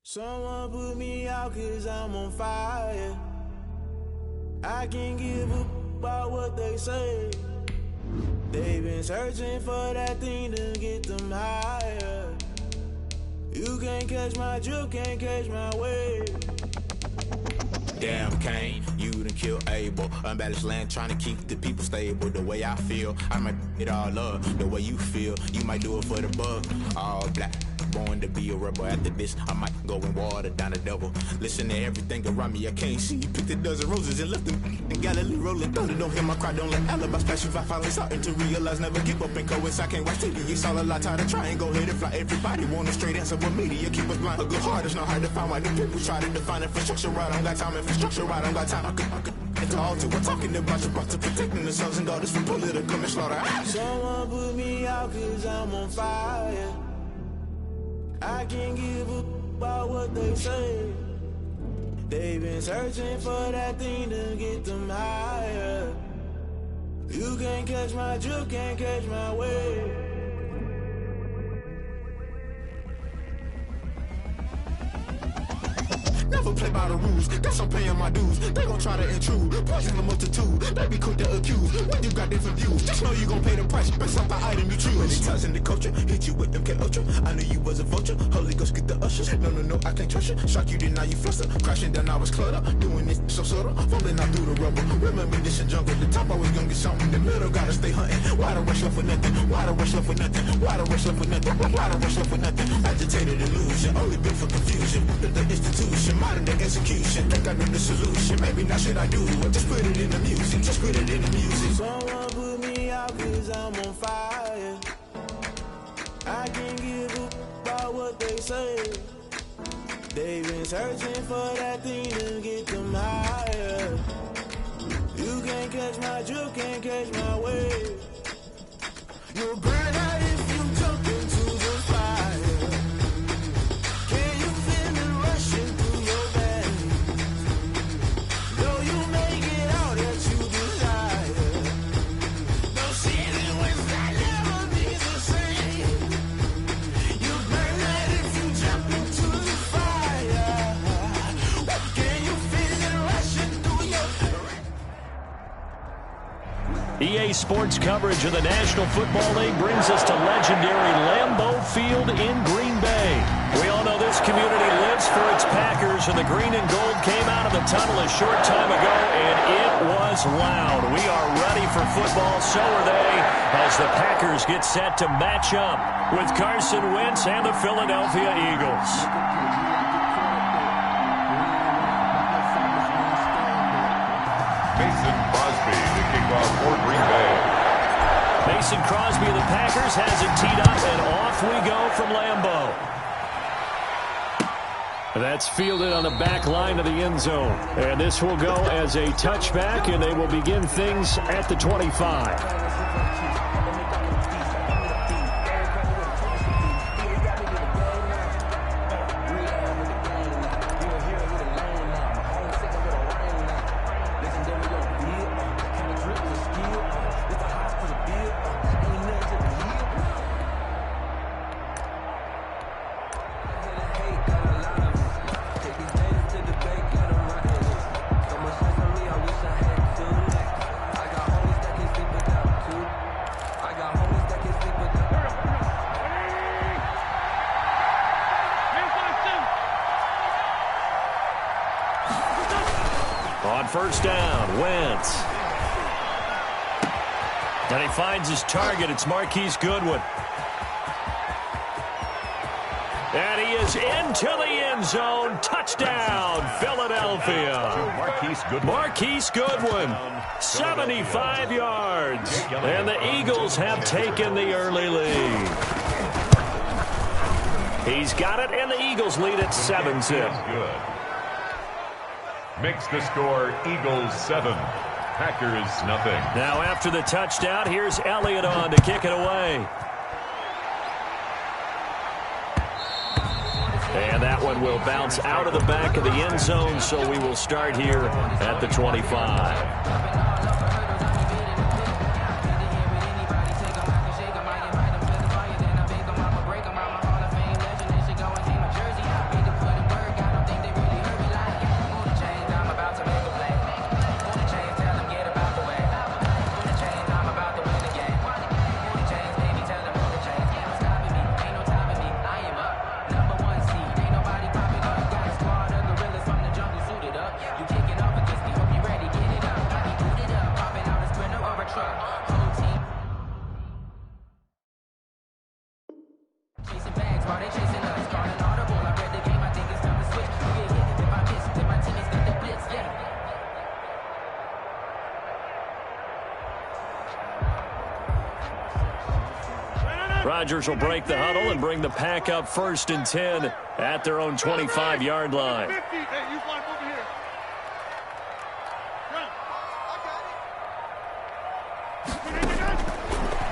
Someone put me out 'cause I'm on fire. I can't give a about what they say. They've been searching for that thing to get them higher. You can't catch my drift, can't catch my wave. Damn Kane, you done killed Abel. Unbalanced land trying to keep the people stable. The way I feel, I might it all up. The way you feel, you might do it for the bug. All black, born to be a rebel. After this, I might go and water down the devil. Listen to everything around me, I can't see. Picked a dozen roses and left them in Galilee rolling thunder. Don't hear my cry, don't let alibis flash. If I finally starting to realize, never give up and coast. I can't watch TV, it's all a lot. Time to try and go ahead and fly. Everybody want a straight answer, but media keep us blind. A good heart is not hard to find. Why the people try to define infrastructure right? I don't got time, infrastructure right, I don't got time. I could talk to. We're talking about your to protecting the sons and daughters from political and slaughter. Someone put me out 'cause I'm on fire. I can't give a about what they say. They've been searching for that thing to get them higher. You can't catch my drift, can't catch my wave. Now never play by the rules. Guess I'm paying my dues. They gon' try to intrude, poison the multitude. They be quick to accuse when you got different views. Just know you gon' pay the price based off the item you choose. Many times in the culture, hit you with MK Ultra. I knew you was a vulture. Holy Ghost get the ushers. No, I can't trust you. Shock you, then now you fluster. Crashing down, I was clutter. Doing this so subtle, falling out through the rubble. Remember this in jungle. The top always gonna get something. The middle gotta stay hunting. Why the rush left for nothing? Why the rush left for nothing? Why the rush left for nothing? Why the rush left for nothing? Agitated illusion, only built for confusion. The institution, modern day execution. Think I know the solution. Maybe not shit I do. Just put it in the music. Just put it in the music. Someone put me out 'cause I'm on fire. I can't give up about what they say. They've been searching for that thing to get them higher. You can't catch my drift, can't catch my wave. You'll burn out if you jump into the fire. Can you feel it rushing through your veins? Though you may get out that you desire. No season when that never be the same. You burn out if you jump into the fire. Can you feel it rushing through your EA Sports coverage of the National Football League brings us to legendary Lambeau Field in Green Bay. We all know this community lives for its Packers, and the green and gold came out of the tunnel a short time ago, and it was loud. We are ready for football, so are they, as the Packers get set to match up with Carson Wentz and the Philadelphia Eagles. Mason Crosby to kick off for Green Bay. Mason Crosby of the Packers has it teed up, and off we go from Lambeau. That's fielded on the back line of the end zone. And this will go as a touchback, and they will begin things at the 25. On first down, Wentz. And he finds his target. It's Marquise Goodwin. And he is into the end zone. Touchdown, Philadelphia. Marquise Goodwin, 75 yards. And the Eagles have taken the early lead. He's got it, and the Eagles lead at 7-zip. Good. Makes the score Eagles 7, Packers nothing. Now after the touchdown, here's Elliott on to kick it away. And that one will bounce out of the back of the end zone, so we will start here at the 25. Rodgers will break the huddle and bring the pack up 1st and 10 at their own 25-yard line.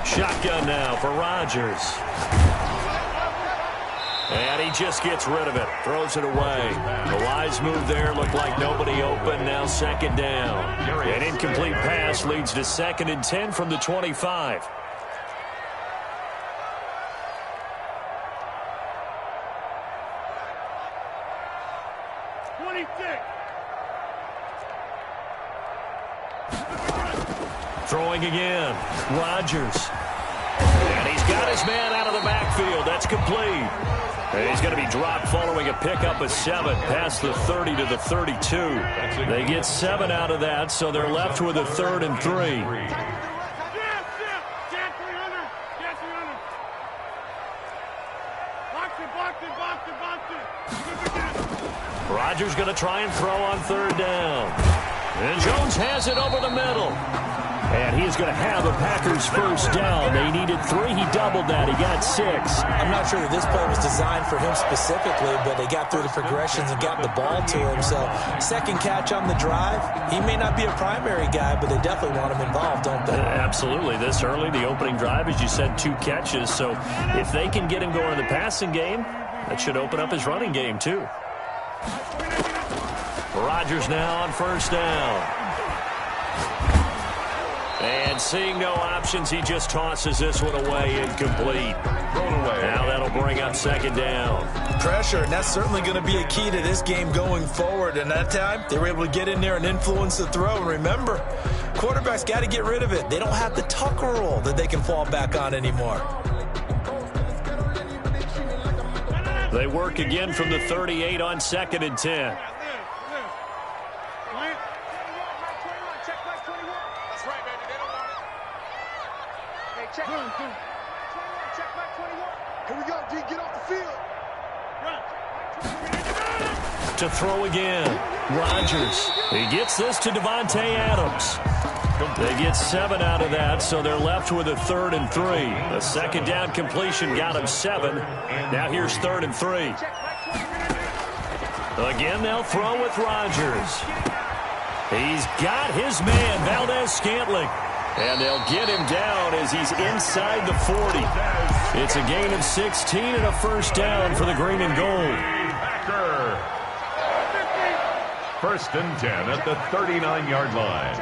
Shotgun now for Rodgers. And he just gets rid of it. Throws it away. The wise move there. Looked like nobody open. Now 2nd down. An incomplete pass leads to 2nd and 10 from the 25. Throwing again. Rodgers. And he's got his man out of the backfield. That's complete. And he's going to be dropped following a pickup of 7 past the 30 to the 32. They get 7 out of that, so they're left with a 3rd and 3. Rodgers going to try and throw on 3rd down. And Jones has it over the middle. And he's going to have the Packers first down. They needed 3. He doubled that. He got 6. I'm not sure that this play was designed for him specifically, but they got through the progressions and got the ball to him. So, second catch on the drive. He may not be a primary guy, but they definitely want him involved, don't they? Absolutely. This early, the opening drive, as you said, 2 catches. So, if they can get him going in the passing game, that should open up his running game, too. Rodgers now on first down. And seeing no options, he just tosses this one away, incomplete. Thrown away. Now that'll bring up 2nd down. Pressure, and that's certainly going to be a key to this game going forward. And that time, they were able to get in there and influence the throw. And remember, quarterbacks got to get rid of it. They don't have the Tucker roll that they can fall back on anymore. They work again from the 38 on 2nd and 10. Check back 21. Here we go, D. Get off the field. To throw again. Rodgers. He gets this to Devontae Adams. They get 7 out of that, so they're left with a 3rd and 3. The 2nd down completion got him 7. Now here's 3rd and 3. Again, they'll throw with Rodgers. He's got his man, Valdez-Scantling. And they'll get him down as he's inside the 40. It's a gain of 16 and a first down for the green and gold. Packer. 1st and 10 at the 39-yard line.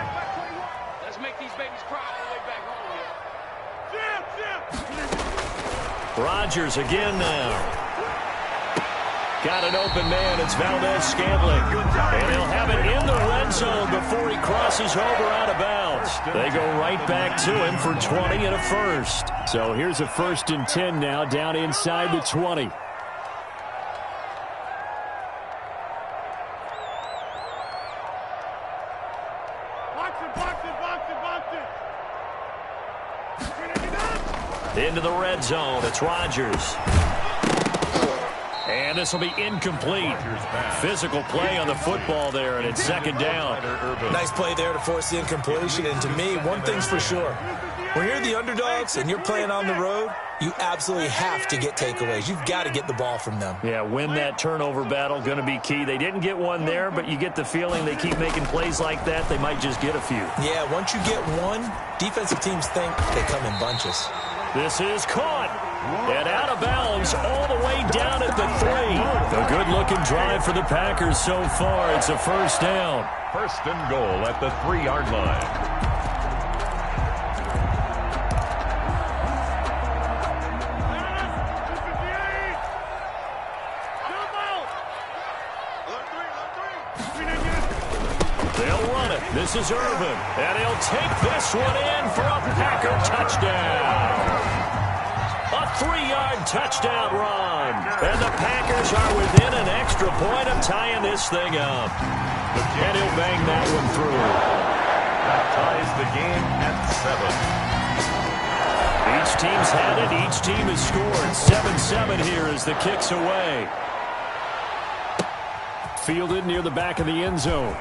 Let's make these babies cry all the way back home. Rodgers again now. Got an open man. It's Valdez-Scantling. And he'll have it in the red zone before he crosses over out of bounds. They go right back to him for 20 and a first. So here's a 1st and 10 now down inside the 20. Into the red zone. It's Rodgers. And this will be incomplete. Physical play on the football there, and it's 2nd down. Nice play there to force the incompletion. And to me, one thing's for sure. When you're the underdogs and you're playing on the road, you absolutely have to get takeaways. You've got to get the ball from them. Yeah, win that turnover battle, going to be key. They didn't get one there, but you get the feeling they keep making plays like that, they might just get a few. Yeah, once you get one, defensive teams think they come in bunches. This is caught. And out of bounds all the way down at the 3. A good-looking drive for the Packers so far. It's a first down. 1st and goal at the 3-yard line. They'll run it. This is Urban. And he'll take this one in for a Packer touchdown. A 3-yard touchdown run. And the Packers are within an extra point of tying this thing up. And he'll bang that one through. That ties the game at 7. Each team's had it. Each team has scored. 7-7 here as the kick's away. Fielded near the back of the end zone.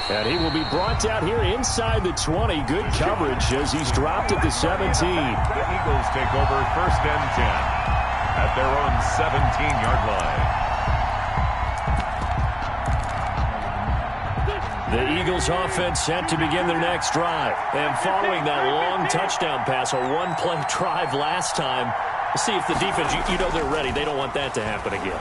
And he will be brought down here inside the 20. Good coverage as he's dropped at the 17. The Eagles take over 1st and 10 at their own 17-yard line. The Eagles offense set to begin their next drive. And following that long touchdown pass, a one-play drive last time, we'll see if the defense, you know they're ready. They don't want that to happen again.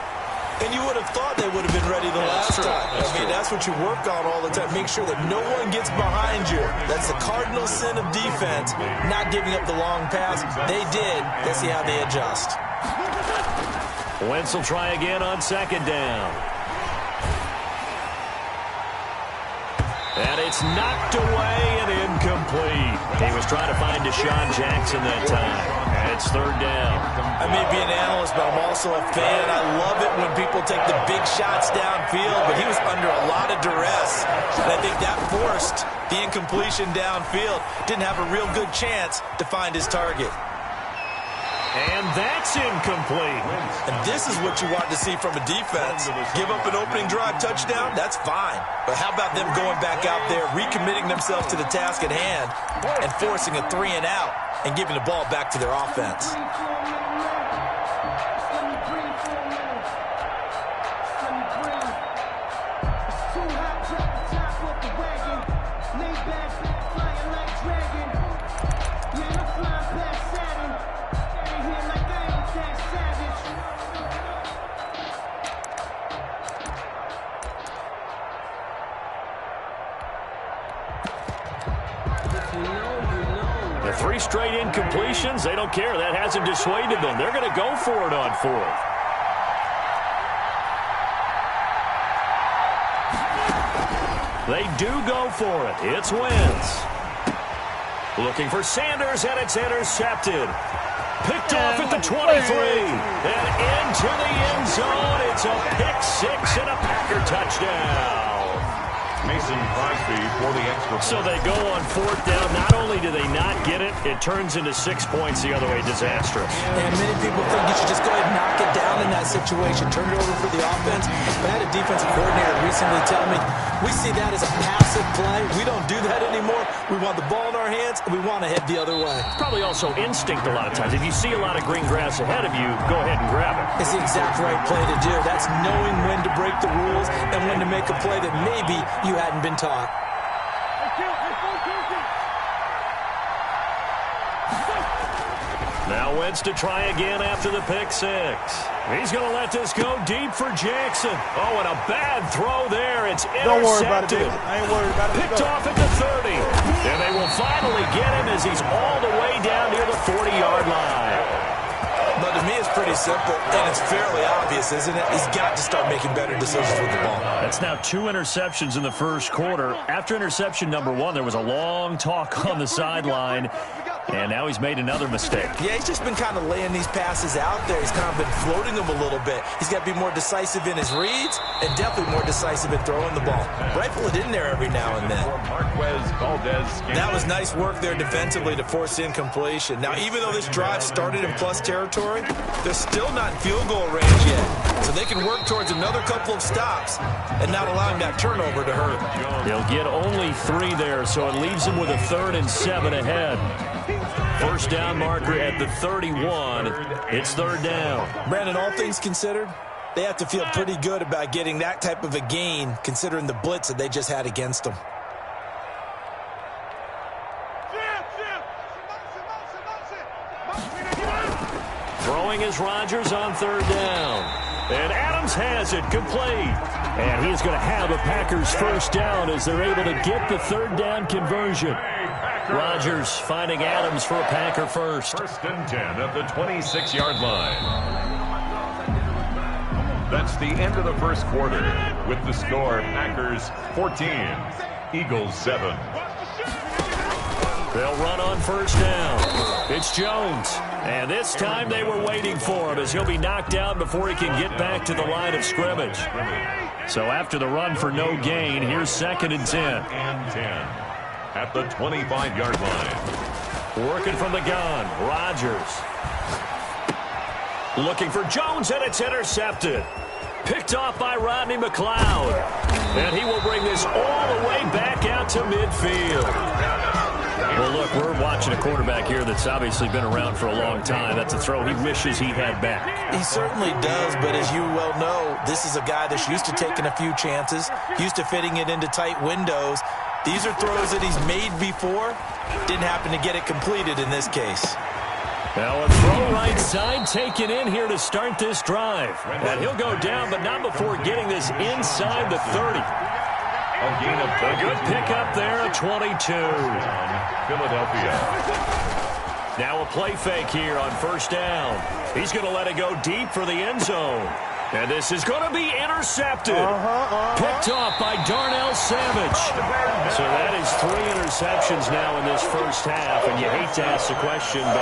And you would have thought they would have been ready the last time. That's what you work on all the time. Make sure that no one gets behind you. That's the cardinal sin of defense, not giving up the long pass. They did. Let's see how they adjust. Wentz will try again on 2nd down. And it's knocked away and incomplete. He was trying to find Deshaun Jackson that time. And it's third down. I may be an analyst, but I'm also a fan. I love it when people take the big shots downfield, but he was under a lot of duress. And I think that forced the incompletion downfield. Didn't have a real good chance to find his target. And that's incomplete. And this is what you want to see from a defense. Give up an opening drive touchdown, that's fine. But how about them going back out there, recommitting themselves to the task at hand, and forcing a 3-and-out and giving the ball back to their offense? The 3 straight incompletions, they don't care. That hasn't dissuaded them. They're going to go for it on 4th. They do go for it. It's Wentz. Looking for Sanders, and it's intercepted. Picked off at the 23. And into the end zone. It's a pick 6 and a Packer touchdown. Mason Crosby for the extra point. So they go on 4th down. Not only do they not get it, it turns into 6 points the other way. Disastrous. And many people think you should just go ahead and knock it down in that situation. Turn it over for the offense. But I had a defensive coordinator recently tell me, we see that as a passive play. We don't do that anymore. We want the ball in our hands, and we want to head the other way. It's probably also instinct a lot of times. If you see a lot of green grass ahead of you, go ahead and grab it. It's the exact right play to do. That's knowing when to break the rules and when to make a play that maybe you hadn't been taught. Now Wentz to try again after the pick 6. He's going to let this go deep for Jackson. Oh, and a bad throw there. It's intercepted. Don't worry about it, David. I ain't worried about it. Picked off at the 30. And they will finally get him as he's all the way down near the 40-yard line. But to me, it's pretty simple, and it's fairly obvious, isn't it? He's got to start making better decisions with the ball. That's now 2 interceptions in the first quarter. After interception number 1, there was a long talk on the sideline, and now he's made another mistake. Yeah, he's just been kind of laying these passes out there. He's kind of been floating them a little bit. He's got to be more decisive in his reads and definitely more decisive in throwing the ball. Rifle it in there every now and then. That was nice work there defensively to force incompletion. Now, even though this drive started in plus territory, they're still not in field goal range yet. So they can work towards another couple of stops and not allowing that turnover to hurt. They'll get only 3 there, so it leaves them with a 3rd and 7 ahead. First down marker at the 31. It's 3rd down. Brandon, all things considered, they have to feel pretty good about getting that type of a gain considering the blitz that they just had against them. Throwing is Rodgers on 3rd down. And Adams has it complete. And he's going to have a Packers first down as they're able to get the 3rd down conversion. Rodgers finding Adams for a Packer first. 1st and 10 at the 26-yard line. That's the end of the first quarter with the score Packers 14, Eagles 7. They'll run on first down. It's Jones. And this time they were waiting for him as he'll be knocked down before he can get back to the line of scrimmage. So after the run for no gain, here's 2nd and 10. And 10 at the 25-yard line. Working from the gun, Rodgers. Looking for Jones, and it's intercepted. Picked off by Rodney McLeod. And he will bring this all the way back out to midfield. Well, look, we're watching a quarterback here that's obviously been around for a long time. That's a throw he wishes he had back. He certainly does, but as you well know, this is a guy that's used to taking a few chances, used to fitting it into tight windows. These are throws that he's made before. Didn't happen to get it completed in this case. Now a throw right side taken in here to start this drive. And he'll go down, but not before getting this inside the 30. A good pickup there at 22. Philadelphia. Now a play fake here on first down. He's going to let it go deep for the end zone. And this is going to be intercepted. Picked off by Darnell Savage. So that is 3 interceptions now in this first half, and you hate to ask the question, but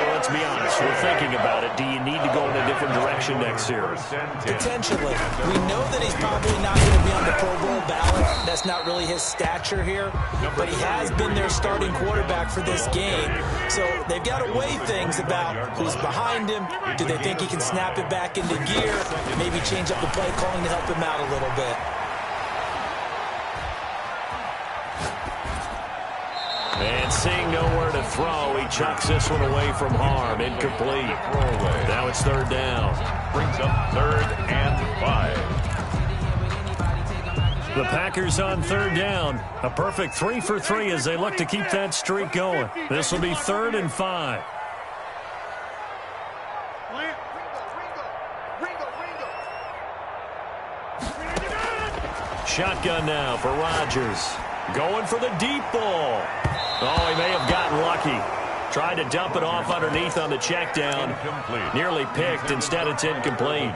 let's be honest. We're thinking about it. Do you need to go in a different direction next year? Potentially. We know that he's probably not going to be on the Pro Bowl ballot. That's not really his stature here, but he has been their starting quarterback for this game. So they've got to weigh things about who's behind him. Do they think he can snap it back into gear? Maybe change up the play calling to help him out a little bit. And seeing nowhere to throw, he chucks this one away from harm. Incomplete. Now it's third down. Brings up 3rd and 5. The Packers on third down. A perfect 3 for 3 as they look to keep that streak going. This will be 3rd and 5. Shotgun now for Rodgers. Going for the deep ball. Oh, he may have gotten lucky. Tried to dump it off underneath on the check down. Nearly picked. Instead, it's incomplete.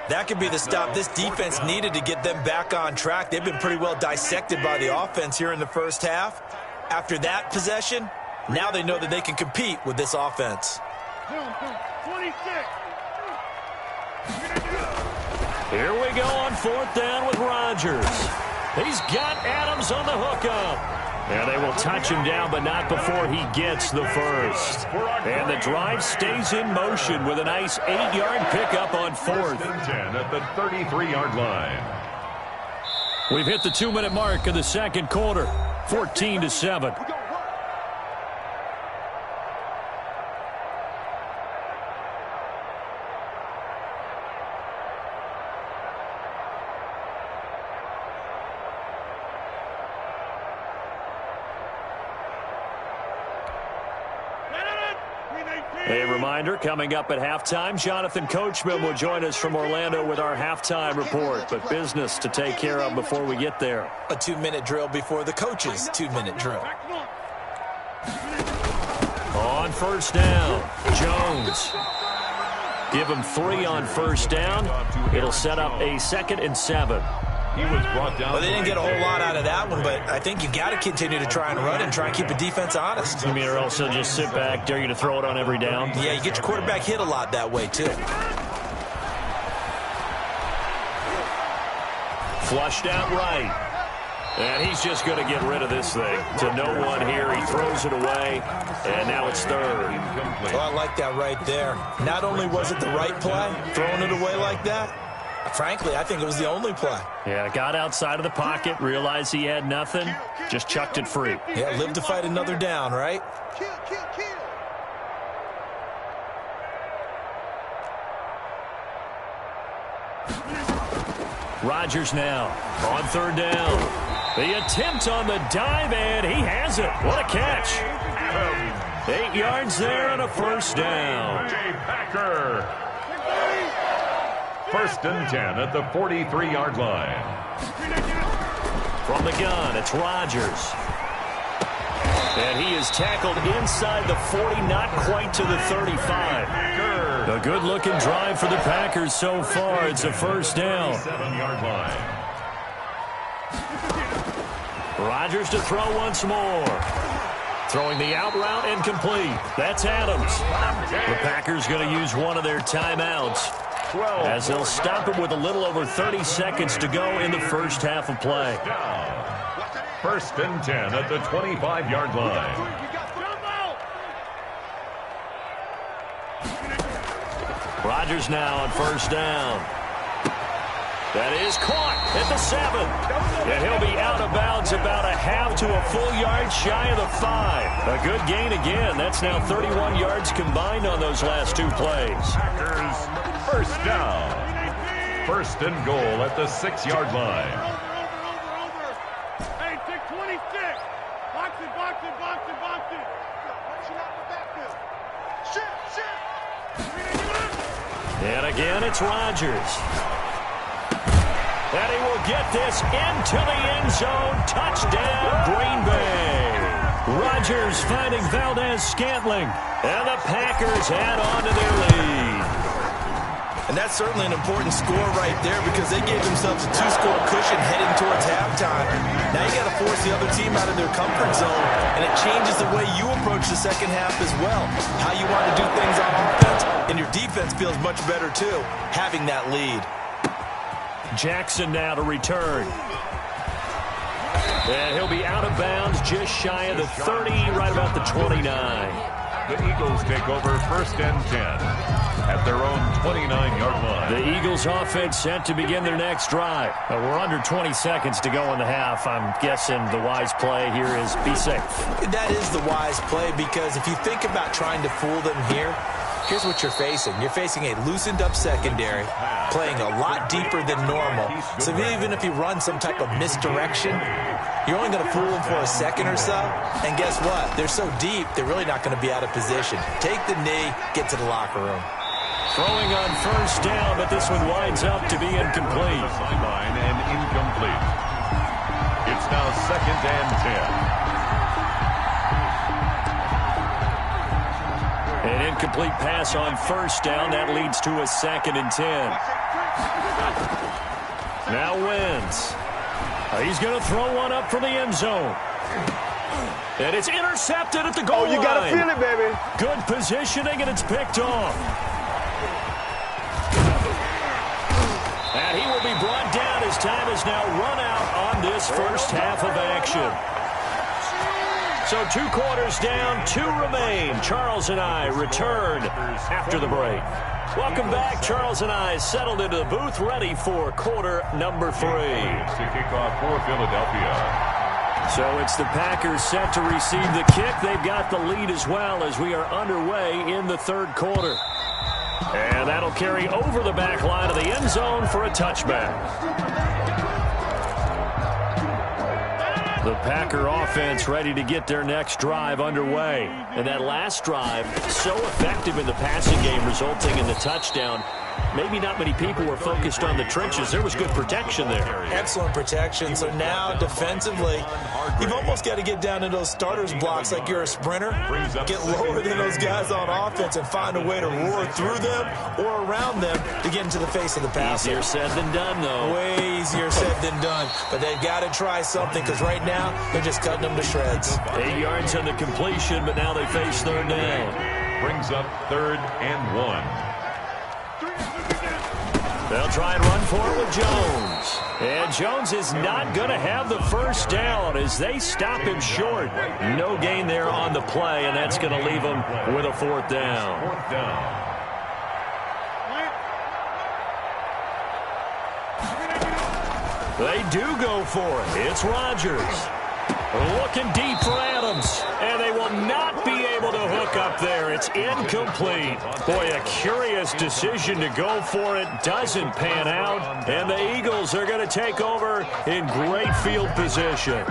That could be the stop this defense needed to get them back on track. They've been pretty well dissected by the offense here in the first half. After that possession, now they know that they can compete with this offense. 26. Here we go on 4th down with Rodgers. He's got Adams on the hookup. And they will touch him down, but not before he gets the first. And the drive stays in motion with a nice 8-yard pickup on 4th. 10 at the 33-yard line. We've hit the 2-minute mark of the second quarter. 14-7. A reminder, coming up at halftime, Jonathan Coachman will join us from Orlando with our halftime report, but business to take care of before we get there. A 2-minute drill before the coach's 2-minute drill. On first down, Jones. Give him 3 on first down. It'll set up a 2nd and 7. He was brought down. Well, they didn't get a whole lot out of that one, but I think you got to continue to try and run and try and keep the defense honest. You mean, or else they'll just sit back, dare you to throw it on every down? Yeah, you get your quarterback hit a lot that way, too. Flushed out right. And he's just going to get rid of this thing. To no one here. He throws it away, and now it's 3rd. Well, I like that right there. Not only was it the right play, throwing it away like that, frankly, I think it was the only play. Yeah, got outside of the pocket, realized he had nothing, just chucked it free. Yeah, live to fight another down, right? Rodgers now on 3rd down. The attempt on the dive, and he has it. What a catch. 8 yards there on a first down. Packer. 1st and 10 at the 43-yard line. From the gun, it's Rodgers. And he is tackled inside the 40, not quite to the 35. A good-looking drive for the Packers so far. It's a first down. 7-yard line. Rodgers to throw once more. Throwing the out route and complete. That's Adams. The Packers going to use one of their timeouts, as they'll stop it with a little over 30 seconds to go in the first half of play. 1st and 10 at the 25-yard line. Rodgers now on first down. That is caught at the 7. And he'll be out of bounds about a half to a full yard shy of the 5. A good gain again. That's now 31 yards combined on those last 2 plays. Packers first down. 1st and goal at the 6-yard line. Hey, take 26. Box it, box it, box it, box it. And again, it's Rodgers. And he will get this into the end zone. Touchdown, Green Bay. Rodgers finding Valdez-Scantling. And the Packers add on to their lead. And that's certainly an important score right there because they gave themselves a 2-score cushion heading towards halftime. Now you got to force the other team out of their comfort zone, and it changes the way you approach the second half as well. How you want to do things on offense, and your defense feels much better too, having that lead. Jackson now to return. And he'll be out of bounds just shy of the 30, right about the 29. The Eagles take over 1st and 10 at their own 29-yard line. The Eagles offense set to begin their next drive. We're under 20 seconds to go in the half. I'm guessing the wise play here is be safe. That is the wise play because if you think about trying to fool them here, here's what you're facing. You're facing a loosened-up secondary, playing a lot deeper than normal. So even if you run some type of misdirection, you're only going to fool them for a second or so. And guess what? They're so deep, they're really not going to be out of position. Take the knee, get to the locker room. Throwing on 1st down, but this one winds up to be incomplete. Sideline and incomplete. It's now 2nd and 10. An incomplete pass on 1st down. That leads to a 2nd and 10. Now Wentz. He's going to throw one up for the end zone. And it's intercepted at the goal line. Oh, you got to feel it, baby. Good positioning, and it's picked off. And he will be brought down as time is now run out on this first half of action. So 2 quarters down, 2 remain. Charles and I return after the break. Welcome back. Charles and I settled into the booth, ready for quarter number 3. To kick off for Philadelphia. So it's the Packers set to receive the kick. They've got the lead as well as we are underway in the 3rd quarter. And that'll carry over the back line of the end zone for a touchback. The Packer offense ready to get their next drive underway. And that last drive, so effective in the passing game, resulting in the touchdown. Maybe not many people were focused on the trenches. There was good protection there. Excellent protection. So now defensively, you've almost got to get down to those starters blocks like you're a sprinter. Get lower than those guys on offense and find a way to roar through them or around them to get into the face of the passer. Easier said than done, though. Way easier said than done. But they've got to try something because right now they're just cutting them to shreds. 8 yards on the completion, but now they face 3rd down. Brings up 3rd and 1. They'll try and run for it with Jones. And Jones is not going to have the 1st down as they stop him short. No gain there on the play, and that's going to leave him with a 4th down. 4th down. They do go for it. It's Rodgers. Looking deep for Adams, and they will not be able to hook up there. It's incomplete. Boy, a curious decision to go for it. Doesn't pan out, and the Eagles are going to take over in great field position.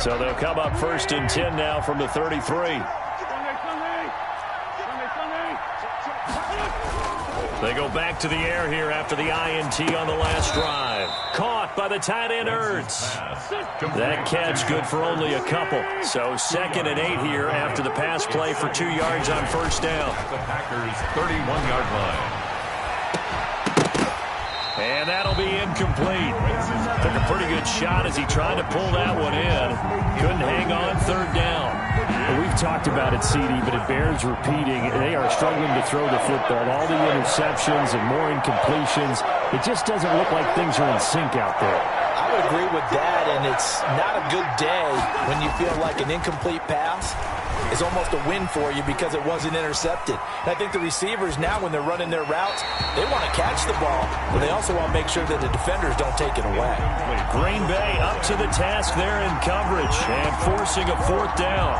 So they'll come up 1st and 10 now from the 33. They go back to the air here after the INT on the last drive. Caught by the tight end Ertz. That catch good for only a couple. So 2nd and 8 here after the pass play for 2 yards on 1st down. The Packers' 31-yard line. And that'll be incomplete. Took a pretty good shot as he tried to pull that one in. Couldn't hang on 3rd down. We've talked about it, CD, but it bears repeating. They are struggling to throw the football. All the interceptions and more incompletions. It just doesn't look like things are in sync out there. I would agree with that, and it's not a good day when you feel like an incomplete pass is almost a win for you because it wasn't intercepted. And I think the receivers now, when they're running their routes, they want to catch the ball, but they also want to make sure that the defenders don't take it away. Green Bay up to the task there in coverage and forcing a 4th down.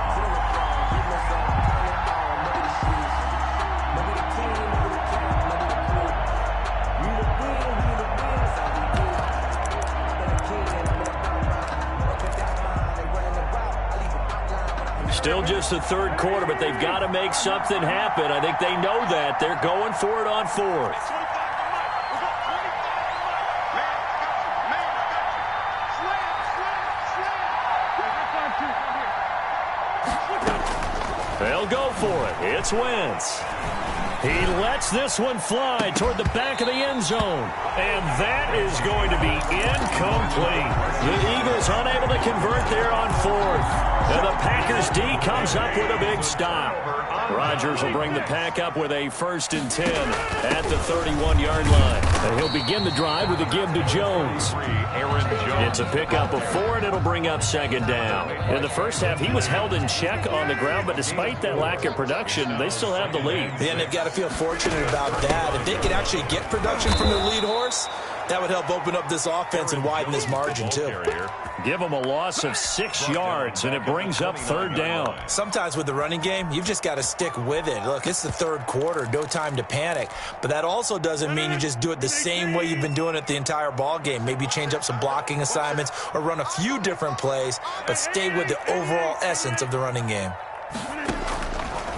Still just the 3rd quarter, but they've got to make something happen. I think they know that. They're going for it on 4th. They'll go for it. It's Wentz. He lets this one fly toward the back of the end zone. And that is going to be incomplete. The Eagles unable to convert there on fourth. And the Packers D comes up with a big stop. Rodgers will bring the pack up with a 1st and 10 at the 31-yard line. And he'll begin the drive with a give to Jones. It's a pickup of 4, and it'll bring up 2nd down. In the first half, he was held in check on the ground, but despite that lack of production, they still have the lead. Yeah, and they've got to feel fortunate about that. If they could actually get production from their lead horse, that would help open up this offense and widen this margin, too. Give them a loss of 6 yards, and it brings up 3rd down. Sometimes with the running game, you've just got to stick with it. Look, it's the 3rd quarter, no time to panic. But that also doesn't mean you just do it the same way you've been doing it the entire ball game. Maybe change up some blocking assignments or run a few different plays, but stay with the overall essence of the running game.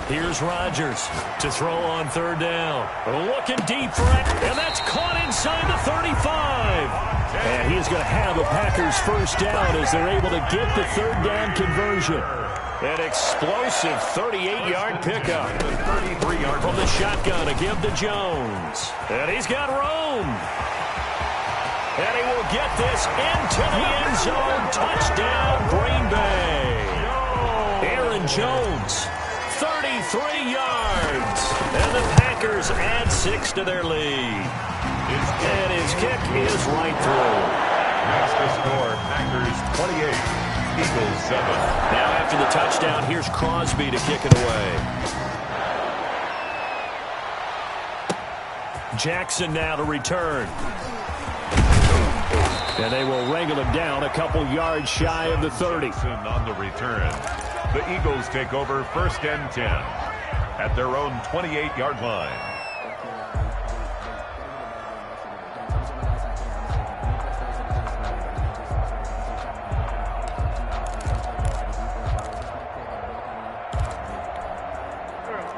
Here's Rodgers to throw on 3rd down. Looking deep for it, and that's caught inside the 35. And he's going to have a Packers 1st down as they're able to get the 3rd down conversion. An explosive 38-yard pickup. From the shotgun to give to Jones. And he's got room. And he will get this into the end zone. Touchdown, Green Bay. Aaron Jones, 33 yards. And the Packers add 6 to their lead. And his kick is right through. That's the score. Packers 28, Eagles 7. Now after the touchdown, here's Crosby to kick it away. Jackson now to return. And they will wrangle him down a couple yards shy of the 30. On the return. The Eagles take over 1st and 10 at their own 28-yard line.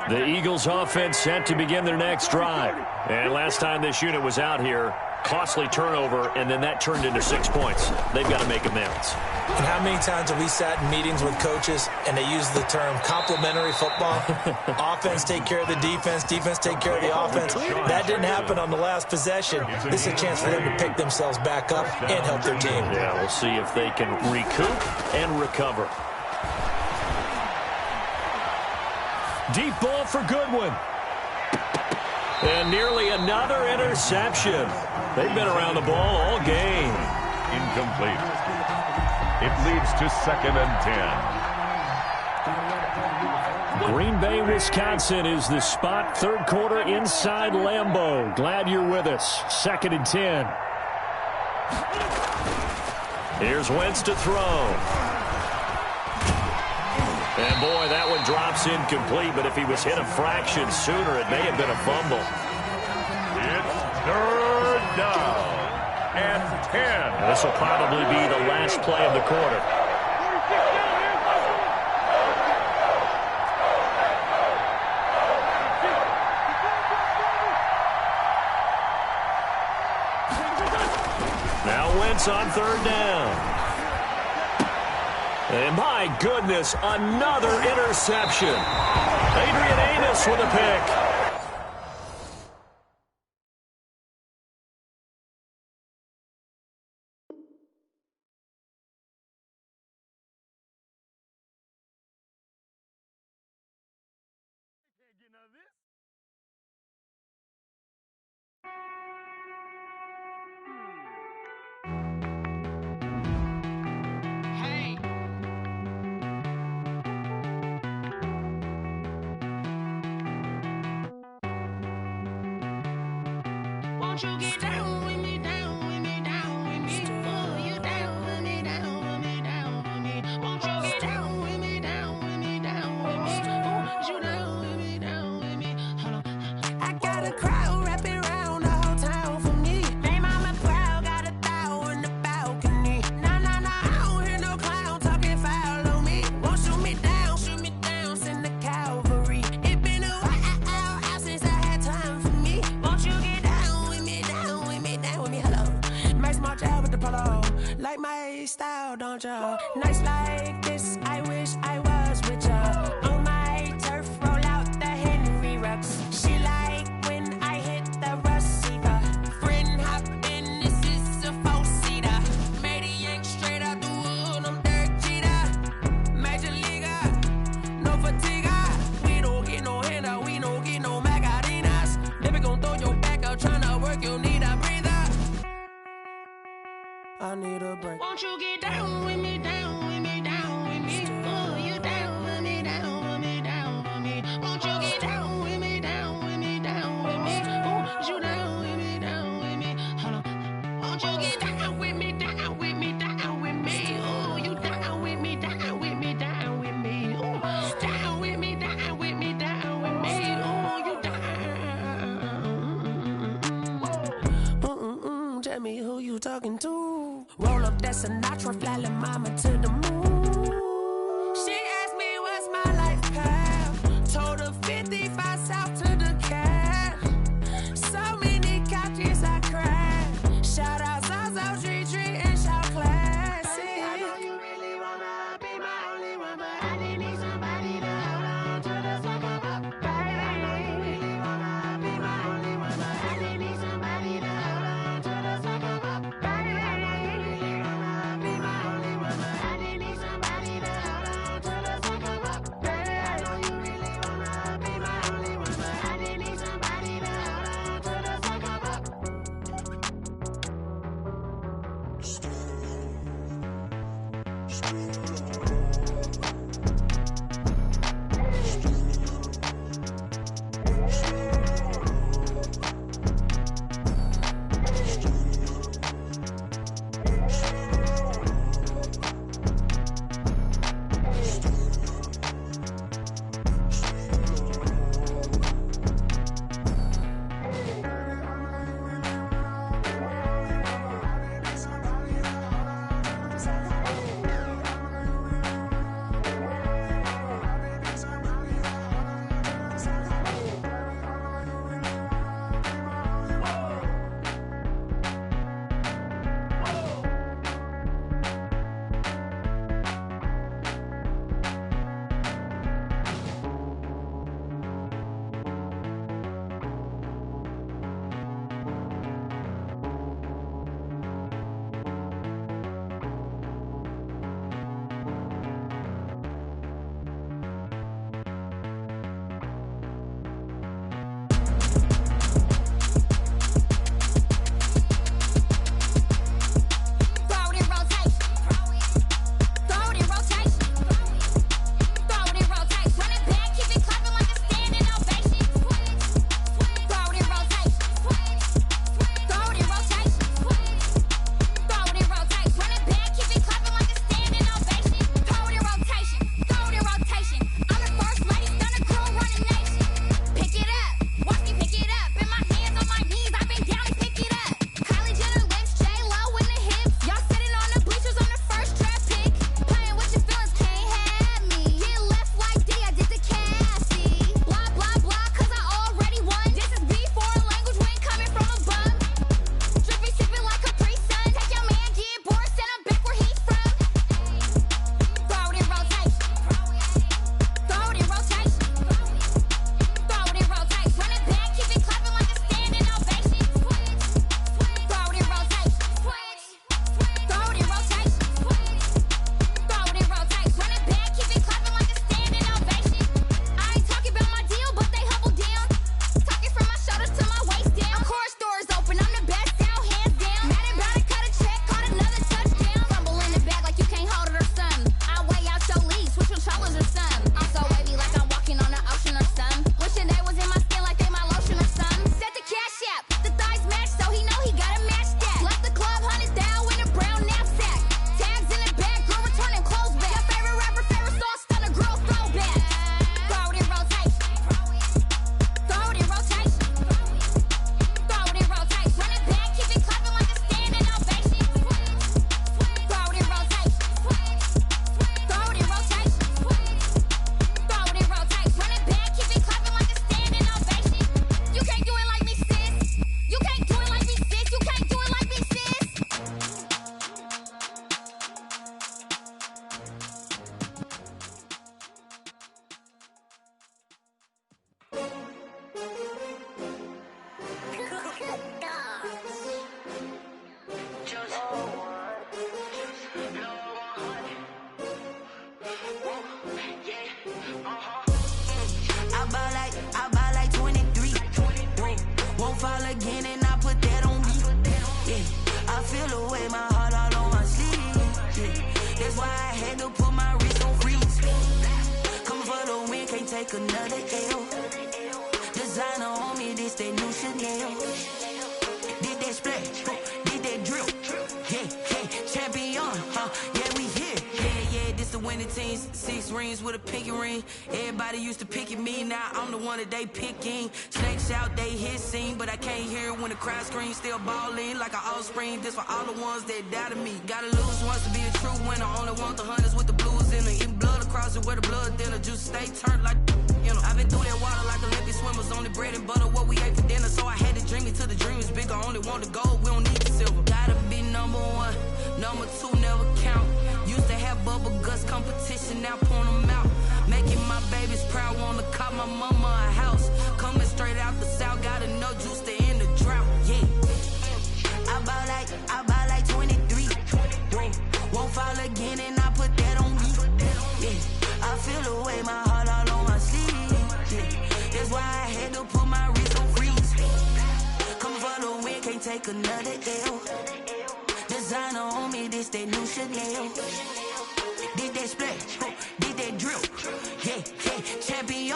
The Eagles offense set to begin their next drive. And last time this unit was out here, costly turnover, and then that turned into 6 points. They've got to make amends. And how many times have we sat in meetings with coaches and they use the term complementary football? Offense take care of the defense, defense take care of the offense. That didn't happen on the last possession. This is a chance for them to pick themselves back up and help their team. Yeah, we'll see if they can recoup and recover. Deep ball for Goodwin. And nearly another interception. They've been around the ball all game. Incomplete. It leads to 2nd and 10. Green Bay, Wisconsin is the spot. 3rd quarter inside Lambeau. Glad you're with us. 2nd and 10. Here's Wentz to throw. And, boy, that one drops incomplete, but if he was hit a fraction sooner, it may have been a fumble. It's 3rd down and 10. This will probably be the last play of the quarter. Now Wentz on 3rd down. And my goodness, another interception. Adrian Amos with a pick. Won't you get down with me, down with me, down with me? Oh, you down with me, down with me, down with me. Won't you get down with me, down with me, down with me? Oh, you down with me, down with me? Hold on. I got a crowd wrapping around the whole town for me. They mama crowd got a thou in the balcony. Nah, nah, nah, I don't hear no clown talking foul on me. Won't shoot me down, send the cavalry. It been a while since I had time for me. Won't you get down with me, down with me, down with me? Hello. Nice march out with the polo. Like my style, don't ya? Nights like this, I wish I was with ya. On my turf. I need a break. Won't you get down with me, down with me, down with me? Oh, you down with me, down with me, down with me. Won't you get down with me, down with me, down with me? Oh, you down with me, down with me? Hold on. Won't you get down with me, down with me, down with me? Oh, you down with me, down with me, down with me? Oh, down with me, down with me, down with me? Oh, you down. Tell me who you talking to. Roll up that Sinatra, fly like mama to the moon. She asked me what's my life path. Told her 55 south to the cat. So many couches I cried. Shout out Zazo, Tree, and shout classic. I know you really wanna be my only one, but I didn't need somebody to hold on to the second up. I know you really wanna be my only one, but I didn't need somebody to hold on to the second up. I know you really wanna be my only one, but I didn't need somebody to hold on to the second up. I know you really wanna be my only one, but I didn't need somebody to hold on to the second up. take another L. Designer on me, this that new Chanel. Did that splash, did that drill. Yeah, champion, yeah, we here. Yeah, this the winning teams. 6 rings with a pinky ring. Everybody used to pick at me, now I'm the one that they picking. Snakes out, they hit scene, but I can't hear it when the crowd screams. Still ballin' like an offspring. This for all the ones that doubted me. Gotta lose once to be a true winner. Only want the hunters with the blues in it. Eating blood across it where the blood thinner. Juice stay turned like, you know. I've been through that water like Olympic swimmers. Only bread and butter, what we ate for dinner. So I had to dream it till the dream is bigger. Only want the gold, we don't need the silver. Gotta be number 1, number 2 never count. Used to have bubble guts competition, now point them out. Making my babies proud, wanna cop my mama a house. Coming straight out the south, gotta know juice to end the drought. Yeah, I bought like 23. Won't fall again and I put that on me. Yeah, I feel the way, my heart all on my sleeve. Yeah, that's why I had to put my wrist on freeze. Come for the win, can't take another L. Designer on me, this that new Chanel. Did that splash, did that drill. Yeah, champion,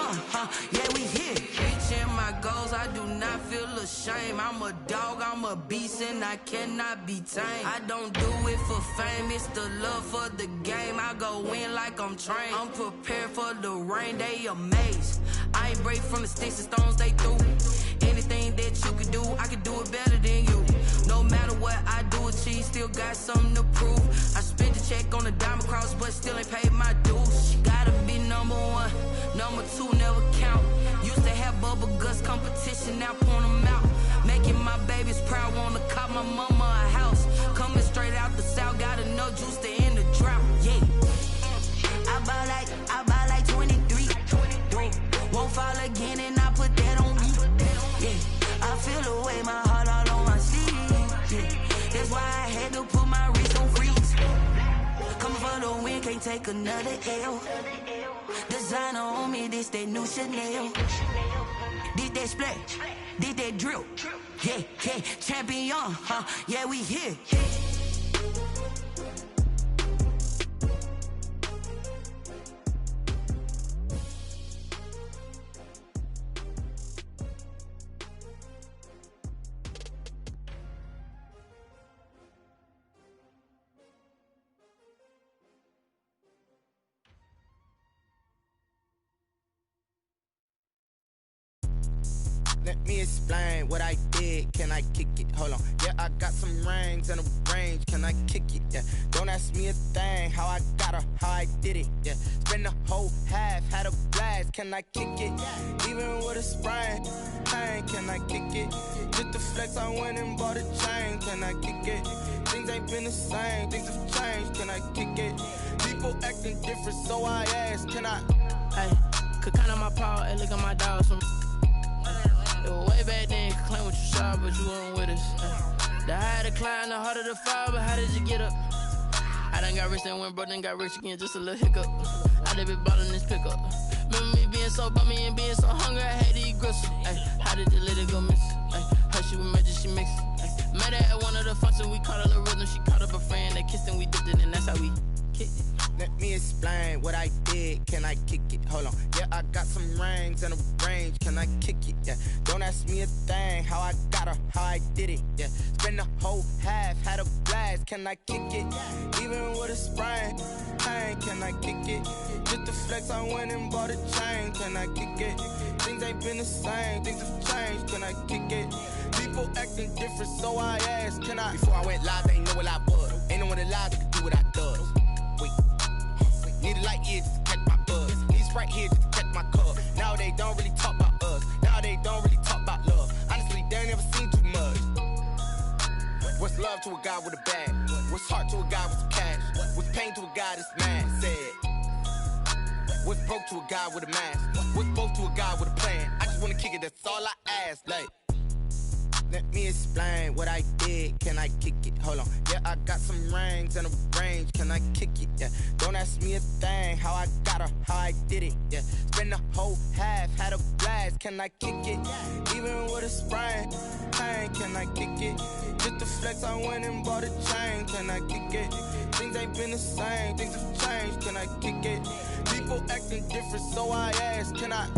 yeah, we here. Reaching my goals, I do not feel ashamed. I'm a dog, I'm a beast, and I cannot be tamed. I don't do it for fame, it's the love for the game. I go in like I'm trained. I'm prepared for the rain, they amazed. I ain't break from the sticks and stones they threw. Anything that you could do, I could do it better than you. No matter what I do, achieve, still got something to prove. I spent the check on the diamond cross, but still ain't paid my dues. Gotta be number 1, number 2 never count. Used to have bubble guts competition, now point them out. Making my babies proud, wanna cop my mama a house. Coming straight out the south, gotta know juice to end the drought. Yeah, I bought like 23. Won't fall again and I put that on me. Yeah, I feel the way, my heart all on my sleeve. Yeah, that's why I had to put my wrist on freeze. Coming for the win, can't take another L. Designer on me, this that new Chanel. Did that splash, did that drill. Yeah, champion, yeah, we here. Let me explain what I did. Can I kick it? Hold on. Yeah, I got some rings and a range. Can I kick it? Yeah. Don't ask me a thing. How I got her, how I did it. Yeah. Spend the whole half, had a blast. Can I kick it? Even with a sprain, pain. Can I kick it? Just the flex, I went and bought a chain. Can I kick it? Things ain't been the same. Things have changed. Can I kick it? People acting different, so I ask. Can I? Hey, could count on my paw and look at my dogs from. Way back then, you could claim what you saw, but you weren't with us. The higher the climb, the harder the fall, but how did you get up? I done got rich and went broke, then got rich again, just a little hiccup. I done been ballin' this pickup. Remember me being so bummy and being so hungry, I had to eat gristle. How did the lady go miss? How she was magic, she mixed. Met her at one of the functions, we caught a little rhythm. She caught up a friend, they kissed and we dipped it, and that's how we kicked it. Let me explain what I did. Can I kick it? Hold on. Yeah, I got some rings and a range. Can I kick it? Yeah. Don't ask me a thing. How I got her, how I did it. Yeah. Spend the whole half, had a blast. Can I kick it? Even with a sprain, pain. Can I kick it? Just the flex, I went and bought a chain. Can I kick it? Things ain't been the same. Things have changed. Can I kick it? People acting different, so I asked. Can I? Before I went live, they ain't know what I was. Ain't no one alive that could do what I does. Wait. Need a light here just to catch my buzz. Need Sprite here just to catch my cup. Now they don't really talk about us. Now they don't really talk about love. Honestly, they ain't never seen too much. What's love to a guy with a bag? What's heart to a guy with some cash? What's pain to a guy that's mad? Said. What's broke to a guy with a mask? What's both to a guy with a plan? I just wanna kick it, that's all I ask. Like, let me explain what I did. Can I kick it? Hold on. Yeah, I got some rings and a range, can I kick it? Yeah. Don't ask me a thing, how I got her, how I did it. Yeah. Spend the whole half, had a blast, can I kick it? Even with a sprain, pain, can I kick it? Just to flex, I went and bought a chain, can I kick it? Things ain't been the same, things have changed, can I kick it? People acting different, so I ask, can I?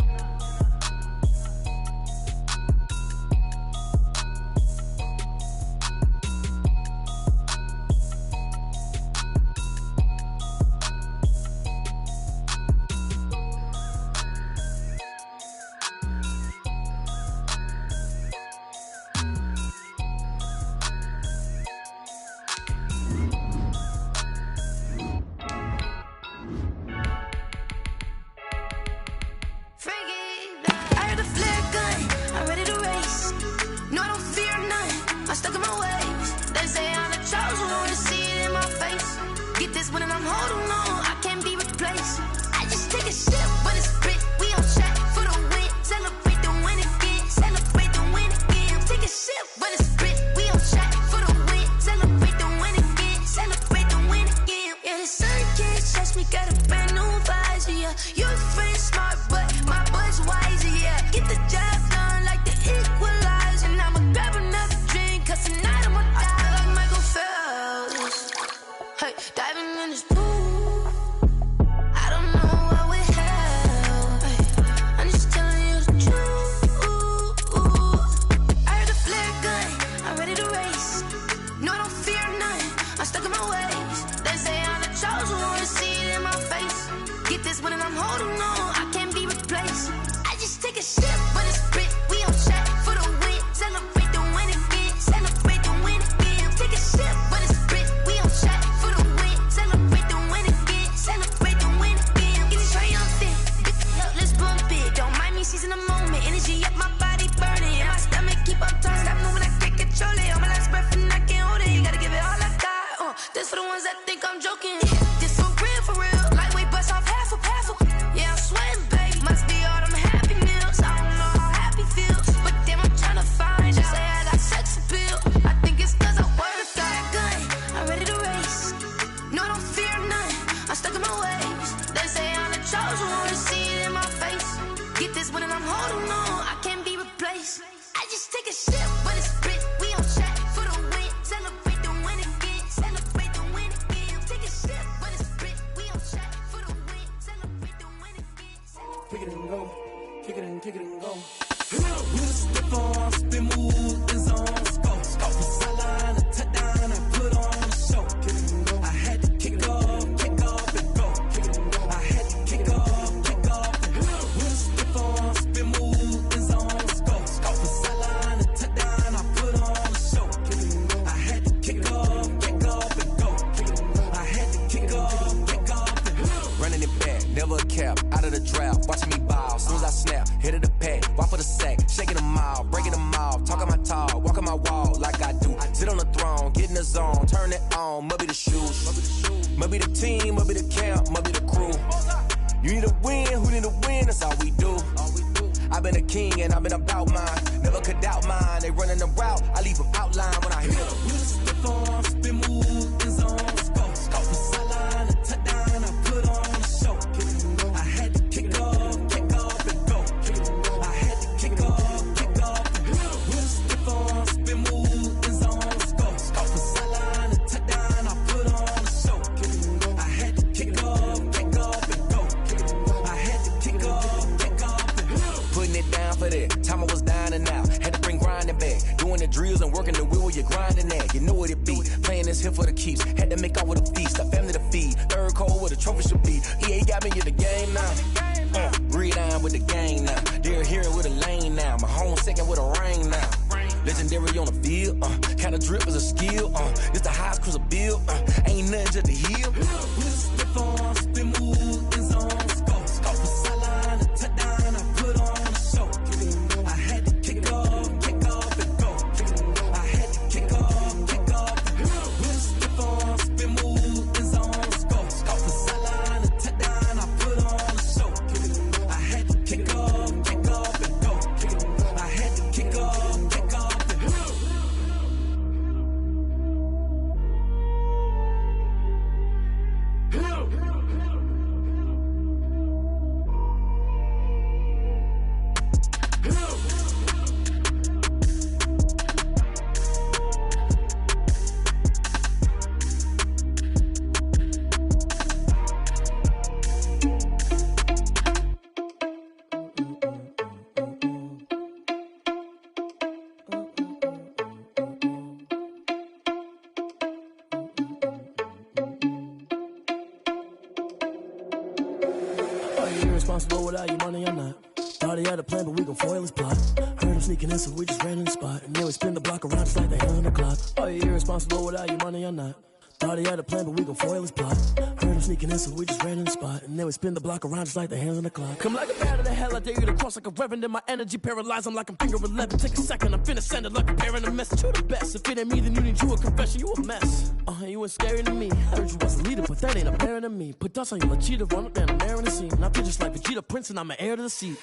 irresponsible without your money, I'm not. Thought he had a plan, but we gon' foil his plot. Heard him sneaking in, so we just ran in the spot. And then we spin the block around just like the hand on the clock. Oh, you irresponsible without your money, I'm not. Thought he had a plan, but we gon' foil his plot. Heard him sneaking in, so we just ran in the spot. And then we spin the block around just like the hands on the clock. Come like a bat of the hell, I dare you to cross like a reverend. In my energy paralyzed, I'm like I'm finger 11. Take a second, I'm finna send it like a parent a message. You the best, if it ain't me, then you need you a confession. You a mess. You ain't scary to me. Heard you was a leader, but that ain't apparent to me. Put dust on you, like cheetah, run up down, I'm airing the scene. And I feel just like Vegeta Prince, and I'm an heir to the seat.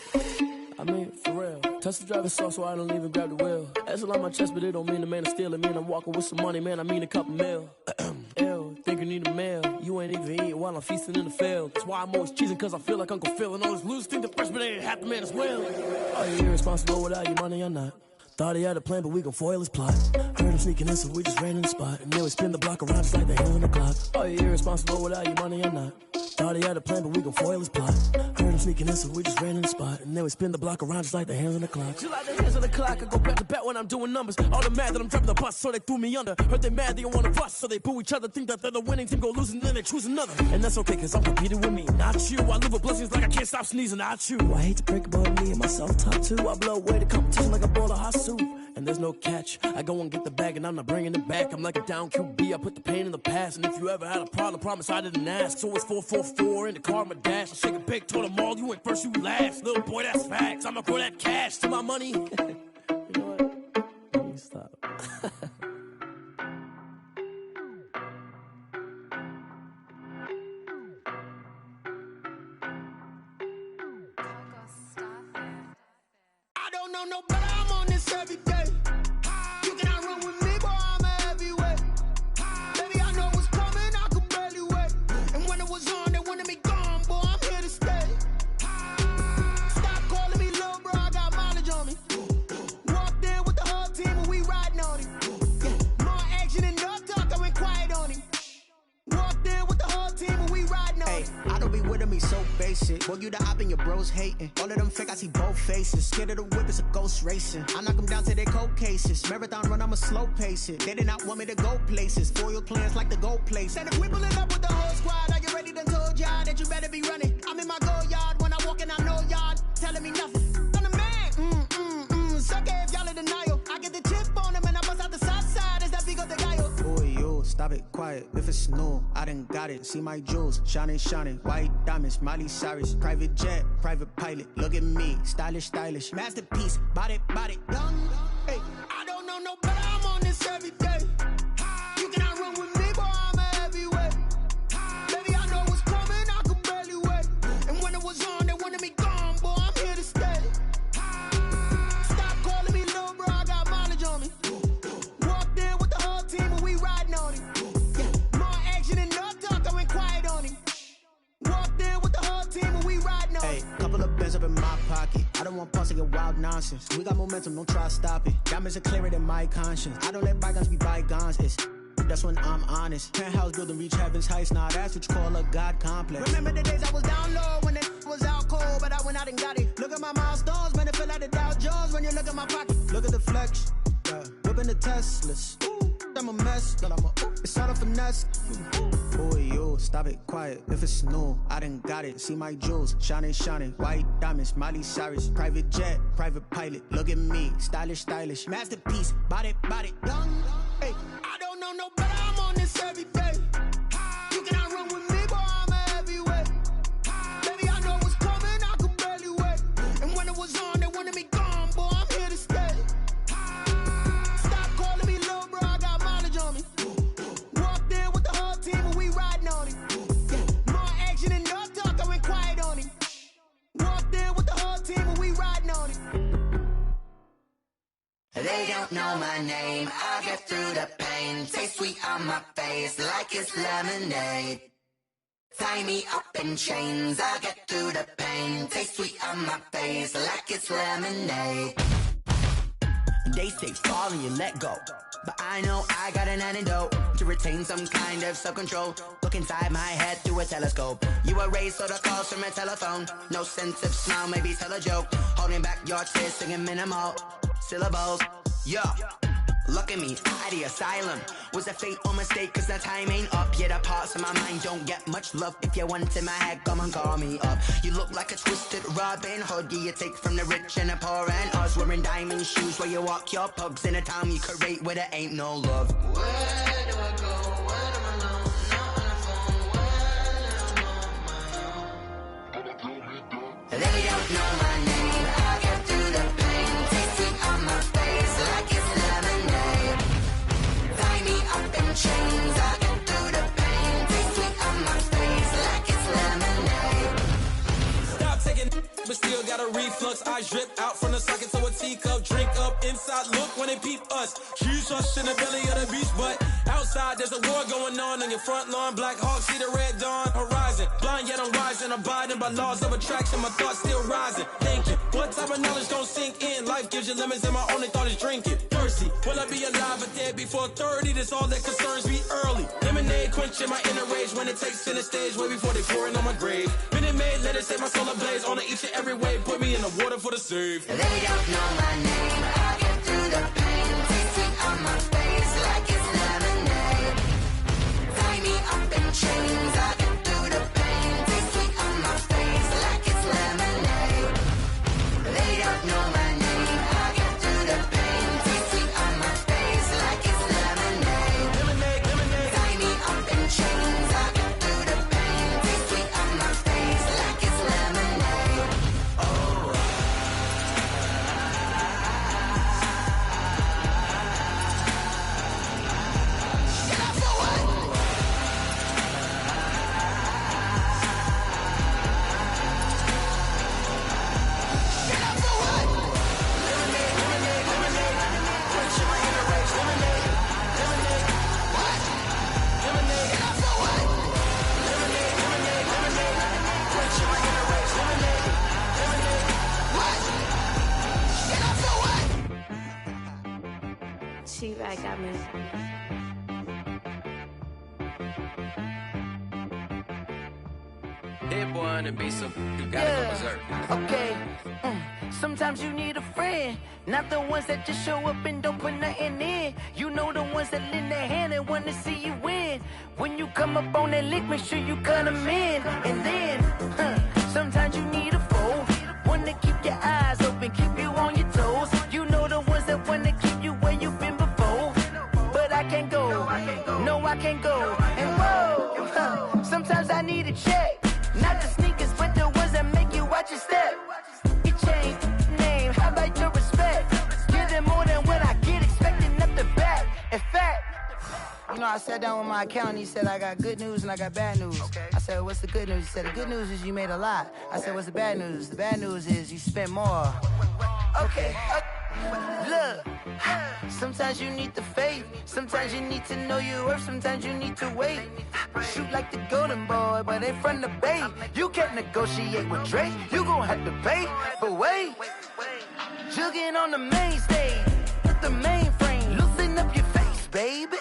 I mean, for real. Touch the driver's soft, so I don't even grab the wheel. That's a lot on my chest, but it don't mean the man is stealing. Mean I'm walking with some money, man, I mean a couple mil. Ew, think you need a meal. You ain't even eating while I'm feasting in the field. That's why I'm always cheesing, cause I feel like Uncle Phil. And all those losers think the freshman ain't half the man as well. Oh, you irresponsible without your money, I'm not. Thought he had a plan, but we gon' foil his plot. Heard him sneaking in, so we just ran in the spot. And then we spin the block around just like the hand on the clock. Oh, you irresponsible without your money, I'm not. Thought he had a plan, but we gon' foil his plot. Heard him sneaking in, so we just ran in the spot. And then we spin the block around just like the hands on the clock. Just like the hands on the clock, I go back to back when I'm doing numbers. All the mad that I'm driving the bus, so they threw me under. Heard they mad, they don't wanna bust, so they boo each other. Think that they're the winning team, go losing, then they choose another. And that's okay, cause I'm competing with me, not you. I live with blessings like I can't stop sneezing, not you. I hate to break about me and my self-talk too. I blow away the competition like a bowl of hot soup. And there's no catch. I go and get the bag and I'm not bringing it back. I'm like a down QB, I put the pain in the past. And if you ever had a problem, promise I didn't ask. So it's 444 in the car, my dash. I shake a big, told them all, you went first, you last. Little boy, that's facts. I'ma throw that cash to my money. You know what? Let me stop. I don't know no better, I'm on this every day. You cannot run with me, boy, I'm a heavyweight. Baby, I know what's coming, I could barely wait. And when it was on, they wanted me gone, boy, I'm here to stay. Stop calling me little bro, I got mileage on me. Walked in with the whole team and we riding on him. More action and no talk, I went quiet on him. Walked in with the whole team and we riding on him. I don't be with him, he's so basic. Boy, you the op and your bros hating. All of them fake, I see both faces. Scared of the whip, it's a ghost racing. I knock them down to their cold cases. Marathon run, I'ma slow pace it. They did not want me to go places. Foil plans like the go place. And if we pulling up with the whole squad, are you ready? Done told y'all that you better be running. I'm in my go yard when I walk in, I know y'all telling me nothing. I'm the man. Suck it if y'all in denial. I get the chip on them and I bust out the south side. Is that big of the guy? Boy, yo, stop it, quiet. If it's new, I done got it. See my jewels, shining, shining. White diamonds, Miley Cyrus. Private jet, private pilot. Look at me, stylish, stylish. Masterpiece, body, young. Hey, I don't know no better, I'm on this every day. You cannot run with me, boy, I'm a heavyweight. Baby, I know what's coming, I could barely wait. And when it was on, they wanted me gone, boy, I'm here to stay. Stop calling me little bro, I got mileage on me. Walked in with the whole team and we riding on him. More action and no talk, I went quiet on him. Walked in with the whole team and we riding on him. Hey, couple of bins up in my pocket. I don't want pause to get wild nonsense. We got momentum, don't try to stop it. Diamonds are clearer than my conscience. I don't let bygones be bygones. It's that's when I'm honest. Penthouse building reach heaven's heights. Nah, that's what you call a God complex. Remember the days I was down low when it was out cold, but I went out and got it. Look at my milestones, man, it feel like the Dow Jones when you look at my pocket. Look at the flex, whipping the Teslas. I'm a mess, but it's all a finesse. Boy, yo, stop it, quiet. If it's new, I done got it. See my jewels, shining, shining. White diamonds, Miley Cyrus. Private jet, private pilot. Look at me, stylish, stylish. Masterpiece, body, young. Hey, I don't know no better, I'm on this every day. You cannot run with me, boy, I'm a heavyweight. Baby, I know what's coming, I could barely wait. And when it was on, they wanted me gone, boy, I'm here to stay. Stop calling me little bro, I got mileage on me. Walked in with the whole team and we riding on him. More action and no talk, I went quiet on him. Walked in with the whole team and we riding on him. They don't know my name, I'll get through the pain. Taste sweet on my face like it's lemonade. Tie me up in chains, I'll get through the pain. Taste sweet on my face like it's lemonade. They say fall and you let go, but I know I got an antidote to retain some kind of self-control. Look inside my head through a telescope. You erase all the calls from a telephone. No sense of smile, maybe tell a joke. Holding back your tears, singing minimal syllables. Yeah, Look at me, at the asylum. Was a fate or mistake, cause the time ain't up. Yet the parts of my mind don't get much love. If you want in my head, come and call me up. You look like a twisted Robin Hood. You take from the rich and the poor and us. Wearing diamond shoes where you walk your pugs. In a town you create where there ain't no love. Where do I go? When I'm alone? Not on the phone. When I'm on my own. They don't know my name. I get through the pain. Taste it on my face like it's lemonade. Tie me up in chains. I get through the pain. Taste it on my face like it's lemonade. Stop taking, but still got a reflux. I drip out from the socket to a teacup. Drink up inside. Look when they peep us. Shoes us in the belly of the beach, but outside there's a war going on your front lawn. Black Hawk see the red dawn horizon. Blind yet I'm rising, abiding by laws of attraction. My thoughts still rising. Thinking, what type of knowledge gon' sink in? Life gives you lemons, and my only thought is drinking. Thirsty, will I be alive or dead before 30? That's all that concerns me early. Lemonade quenching my inner rage when it takes center stage, way before they pour it on my grave. Minute Maid, let it set my soul ablaze. On each and every way, put me in the water for the save. They don't know my name. I get through the pain. Taste it on my face like it's lemonade. Tie me up in chains. I get through the pain. Taste it on my face like it's lemonade. They don't know my name. I get through the pain. Taste it on my face like it's lemonade. Lemonade. Tie me up in chains. I get through the pain. Taste it on my face like it's lemonade. Oh. T-Bag got me. Hit boy on the beat, so you gotta go berserk. Okay. Sometimes you need a friend, not the ones that just show up and don't put nothing in. You know the ones that lend their hand and want to see you win. When you come up on that lick, make sure you cut them in. And then, sometimes you need a foe, one to keep your eyes open, keep you on your toes. You know the ones that want to keep you where you've been before. But I can't go, no I can't go. And whoa, sometimes I need a check. Not the sneakers, but the ones that make you watch your step. You change name, how about your respect? Give them more than what I get, expecting up the back. In fact, you know, I sat down with my accountant, he said, I got good news and I got bad news. I said, what's the good news? He said, the good news is you made a lot. I said, what's the bad news? The bad news is you spent more. Okay. Look, sometimes you need the faith, sometimes you need to know your worth, sometimes you need to wait. Shoot like the golden boy, but ain't from the bay. You can't negotiate with Drake, you gon' have to pay. But wait, jugging on the main stage, with the mainframe, loosen up your face, baby.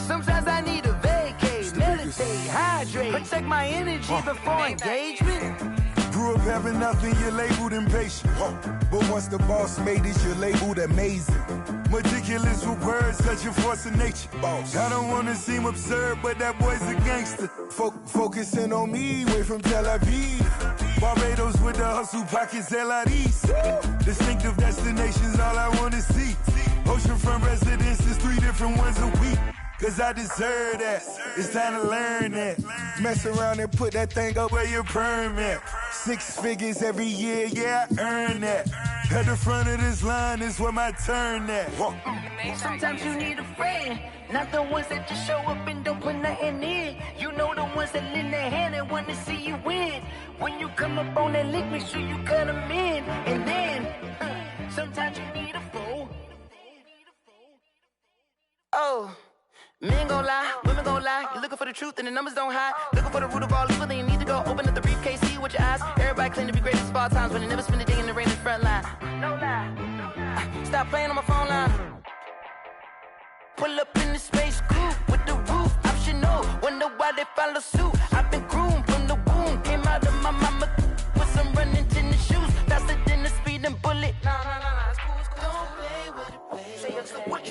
Sometimes I need a vacate, meditate, hydrate, protect my energy before engagement. Grew up having nothing, you're labeled impatient. But once the boss made it, you're labeled amazing. Meticulous with words, such a force of nature. I don't wanna seem absurd, but that boy's a gangster. Focusing on me, way from Tel Aviv. Barbados with the hustle pockets, LIDs. Distinctive destinations, all I wanna see. Oceanfront residences, 3 different ones a week. Cause I deserve that, it's time to learn that. Mess around and put that thing up where your permit. 6 figures every year, yeah, I earn that. At the front of this line is where my turn at. Sometimes you need a friend, not the ones that just show up and don't put nothing in. You know the ones that lend their hand and want to see you win. When you come up on that lick, make sure you cut them in. And then, sometimes you need a foe. Oh. Men gon' lie, women gon' lie. You're looking for the truth and the numbers don't hide. Looking for the root of all evil, then you need to go open up the briefcase, see with your eyes. Everybody claim to be greatest of all times, but they never spend a day in the rain in the front line. No lie. Stop playing on my phone line. Pull up in the space coupe with the roof optional. Wonder why they follow suit. I've been groomed from the womb. Came out of my mama with some running tennis shoes. Faster than the speeding bullet. Nah, that's cool. Don't play with it, play. Say what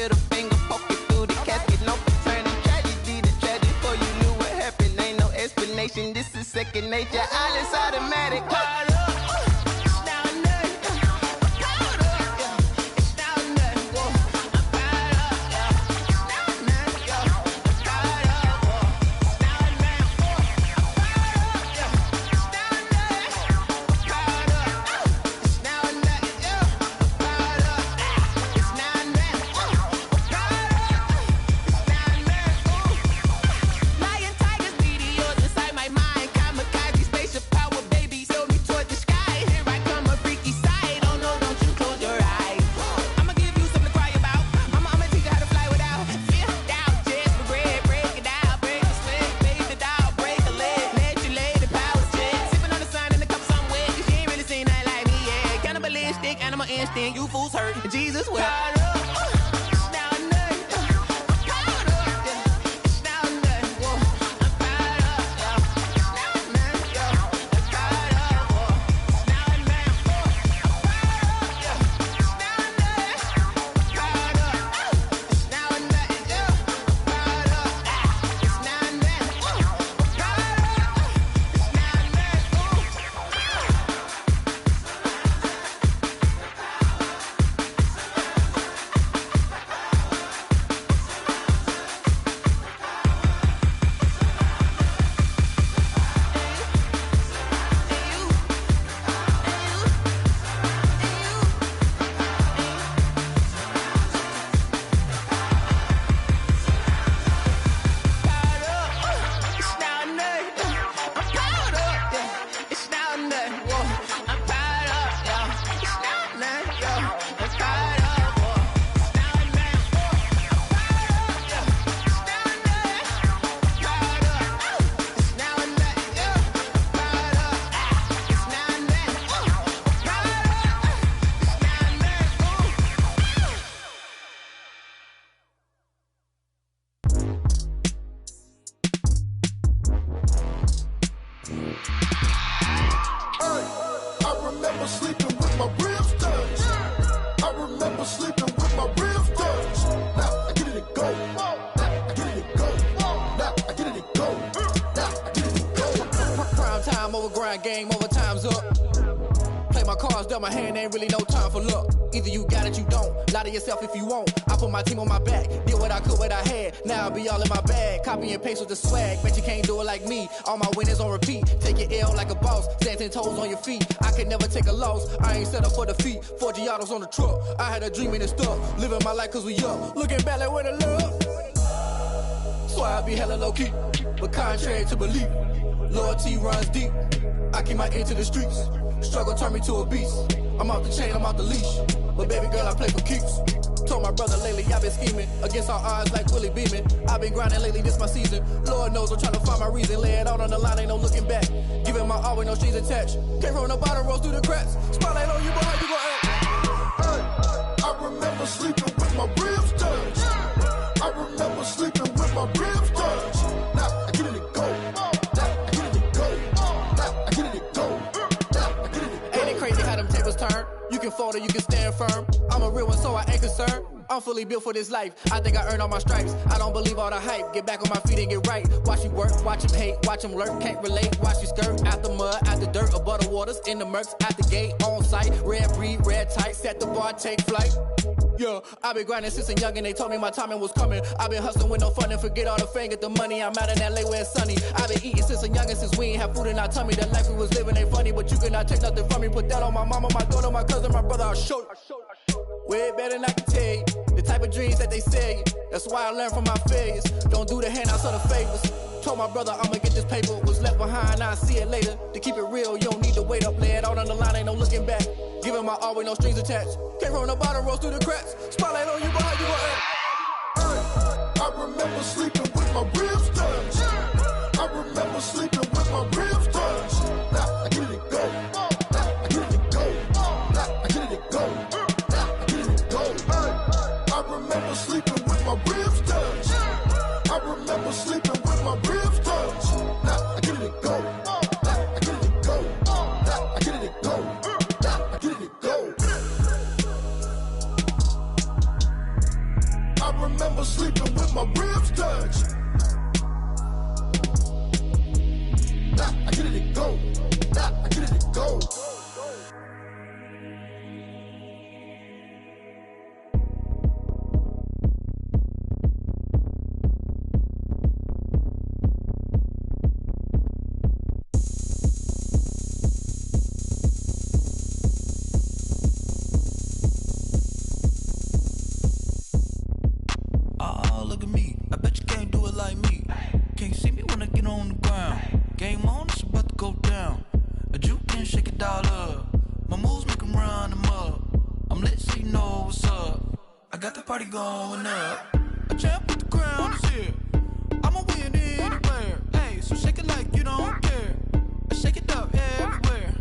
middle finger poking through the casket. No paternity tragedy, the tragic before you knew what happened. Ain't no explanation, this is second nature. All is automatic. You fools hurt. Jesus will. Game over, time's up. Play my cards, dealt my hand, ain't really no time for luck. Either you got it, you don't. Lie to yourself if you won't. I put my team on my back, did what I could, what I had. Now I'll be all in my bag. Copy and paste with the swag. Bet you can't do it like me. All my winners on repeat. Take your L like a boss. Stand 10 toes on your feet. I can never take a loss. I ain't set up for defeat. 4 Giottos on the truck. I had a dream and it stuck. Living my life cause we up. Looking back like where the love. So I be hella low key. But contrary to belief, loyalty runs deep. I keep my ear to the streets. Struggle turned me to a beast. I'm off the chain, I'm off the leash. But baby girl, I play for keeps. Told my brother lately, I've been scheming. Against all odds like Willie Beeman. I've been grinding lately, this my season. Lord knows I'm trying to find my reason. Lay it out on the line, ain't no looking back. Giving my all with no strings attached. Came from the bottom, rose through the cracks. Spotlight on you, boy, how you gon' act? Hey, I remember sleeping with my ribs touched. I remember sleeping with my ribs touched. Now I get it and go. Turn. You can fold or you can stand firm. I'm a real one, so I ain't concerned. I'm fully built for this life. I think I earned all my stripes. I don't believe all the hype. Get back on my feet and get right. Watch you work, watch him hate, watch him lurk. Can't relate, watch you skirt. Out the mud, out the dirt, above the waters, in the murks, out the gate, on site. Red breed, red tight, set the bar, take flight. Yeah, I've been grinding since a youngin', they told me my timing was coming. I've been hustling with no fun and forget all the fame, get the money. I'm out in LA where it's sunny. I've been eating since a youngin', since we ain't have food in our tummy. The life we was living ain't funny, but you cannot take nothing from me. Put that on my mama, my daughter, my cousin, my brother, I'll show you. Way better than I can tell you. The type of dreams that they sell you. That's why I learned from my failures. Don't do the handouts or the favors. Told my brother I'ma get this paper. Was left behind, I'll see it later. To keep it real, you don't need to wait up. Lay it out on the line, ain't no looking back. Giving my all with no strings attached. Came from the bottom, rose through the cracks. Spotlight on you, boy, how you gon' act? I remember sleeping with my ribs touched. I remember sleeping with my ribs touched. Now I get it and go. Now I get it and go. Now I get it and go. Now I get it and go. I remember sleeping with my ribs touched. I remember sleeping with my ribs touched. Now I get it and go. Now I get it and go. Now I get it and go. Now I get it and go. remember sleeping with my ribs touched. Nah, I get it go. Nah, I get it go. Look at me, I bet you can't do it like me. Can't see me when I get on the ground. Game on, it's about to go down. A juke can shake it all up. My moves make them run them up. I'm lit so you know what's up. I got the party going up. A champ with the crown is here. I'ma win anywhere. Hey, so shake it like you don't care. I shake it up everywhere.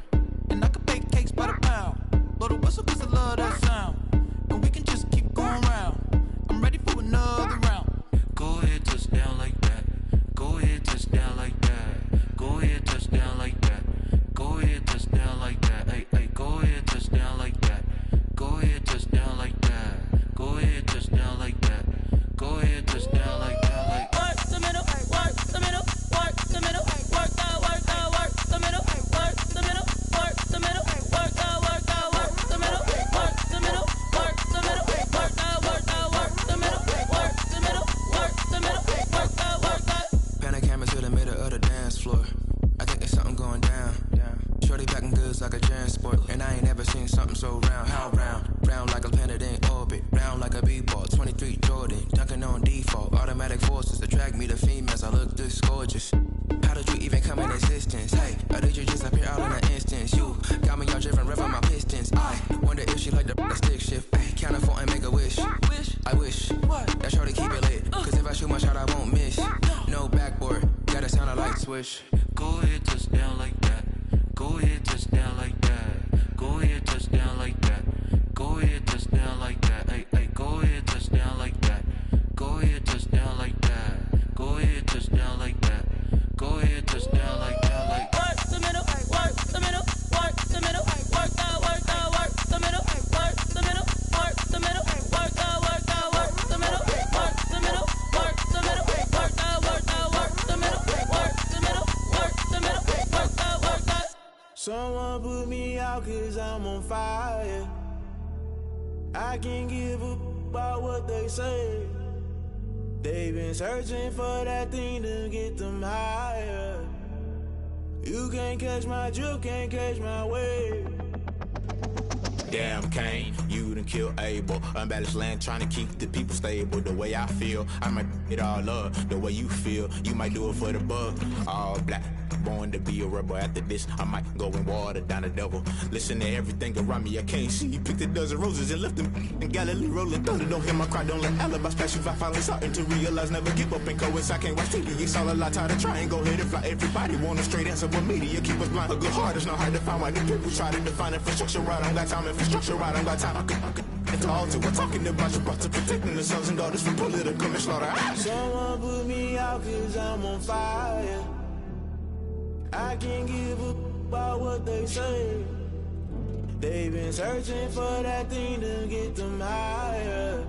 And I can bake cakes by the pound. Blow the whistle cause I love that sound. And we can just keep going round. I'm ready for another round. Go ahead, touch down like that. Go ahead, touch down like that. Go ahead, touch down like that. Go ahead, touch down like that. Hey, hey, go ahead, touch down like that. Go ahead, touch down like that. Go ahead, touch down like that. Go ahead, touch down like that. Like work the middle, work the middle, work the middle, work that, work the middle, work the middle, work the middle, work that, work the middle, work the middle, work the middle, work that, work the middle, work the middle, work the middle, work that, work that. Pan the camera to the middle of the dance floor. I think there's something going down. Shorty backing goods like a transport, and I ain't never seen something so round. How round? Round like a planet in orbit, round like a b-ball. 23 Jordan, dunking on default. Automatic forces attract me to females. I look this gorgeous. How did you even come in existence? Hey, or did you just appear out in an instance? You got me all driven, revving my pistons. I wonder if she like the stick shift. Ay, count a 4 and make a wish. I wish that shorty keep it lit. Cause if I shoot my shot, I won't miss. No backboard, gotta sound a light switch. go ahead, touch down like that. Go ahead, touch down like that. Go ahead, touch down like that. Go ahead, touch down like that. Hey, hey, go ahead, touch down like that. Go ahead, touch down like that. Go ahead, touch down like that. Go ahead, touch down like that. Like work the middle, work the middle, work the middle, work that, work the middle, work the middle, work the middle, work that, work the middle, work the middle, work the middle, work that, work the middle, work the middle, work the middle, work that, work that. Someone put me out cause I'm on fire. I can't give a about what they say. They've been searching for that thing to get them higher. You can't catch my drift, can't catch my wave. Damn Kane, you done killed Abel. Unbalanced land trying to keep the people stable. The way I feel, I might it all up. The way you feel, you might do it for the bug. All black, born to be a rebel. After this, I might go and water down the devil. Listen to everything around me, I can't see. Picked a dozen roses and left them in Galilee rolling. Thunder, don't hear my cry, don't let alibis pass you. I finally starting to realize, never give up and coincide. Can't watch TV, it's all a lot. Tired of trying, go ahead and fly. Everybody want a straight answer, but media keep us blind. A good heart is not hard to find. Why the people try to define infrastructure right? I don't got time, infrastructure right? I don't got time. I could it's all to we're talking about you brought to protecting the sons and daughters from political manslaughter. Someone put me out cause I'm on fire. I can't give a about what they say. They've been searching for that thing to get them higher.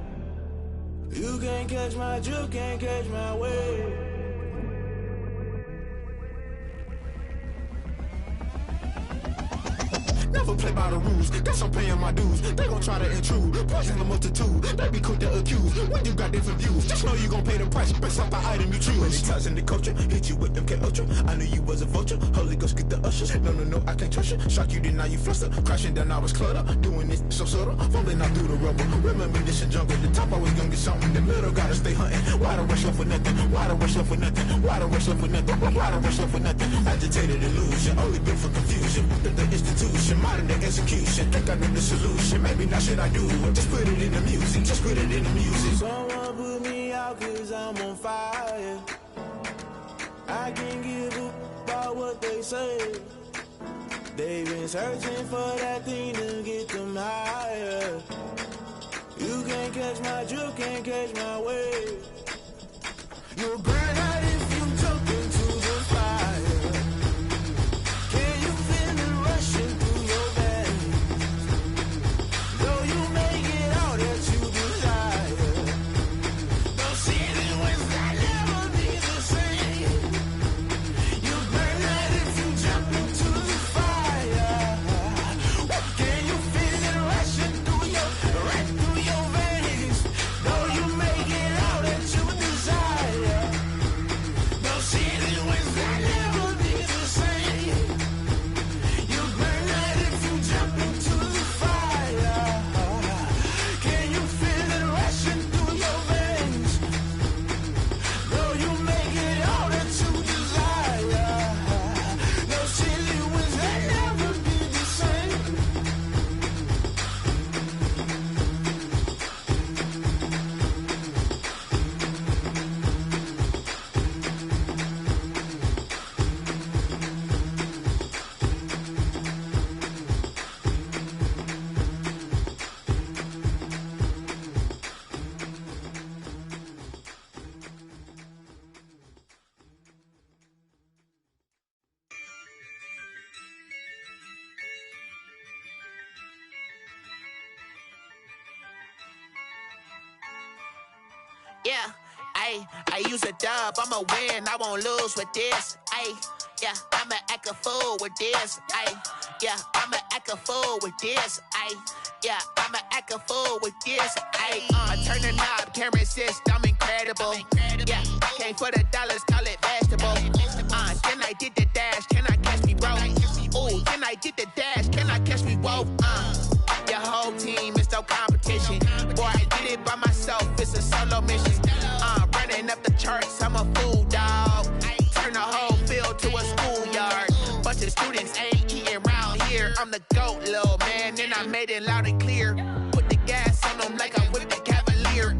You can't catch my drift, can't catch my wave. Never play by the rules, guess I'm paying my dues. They gon' try to intrude, poison the multitude. They be quick to accuse, when you got different views. Just know you gon' pay the price, based off the item you choose. Many times in the culture, hit you with them K-Ultra. I knew you was a vulture, Holy Ghost get the ushers. No, I can't trust you. Shock you, then now you fluster. Crashing down, I was cluttered. Doing this so subtle, falling out through the rubble. Remember this a jungle, the top always gonna get something. In the middle, gotta stay hunting. Why the rush left for nothing? Why the rush left for nothing? Why the rush left for nothing? Why the rush left for nothing? Agitated illusion, only built for confusion. The institution, modern day execution. Think I know the solution, maybe not should I do it? Just put it in the music, just put it in the music. Someone put me out cause I'm on fire. I can't give a about what they say. They've been searching for that thing to get them higher. You can't catch my drift, can't catch my wave. You'll burn out if you jump into the fire. Can you feel it rushing through your veins? Though you may get all that you desire, Yeah, I use a dub, I'ma win, I won't lose with this. Yeah, I'ma act a fool with this. Yeah, I'ma act a fool with this. Yeah, I'ma act a fool with this. I turn the knob, can't resist, I'm incredible. Yeah, came for the dollars, call it vegetable. Then I did the dash, can I catch me, bro? Ooh, then I did the dash, can I catch me, whoa? Your whole team is no competition. Boy, I did it by myself, it's a solo mission. Running up the charts, I'm a fool, dog. Turn the whole field to a schoolyard. Bunch of students ain't eating round here. I'm the GOAT, little man, and I made it loud and clear. Put the gas on them like I'm with the Cavalier.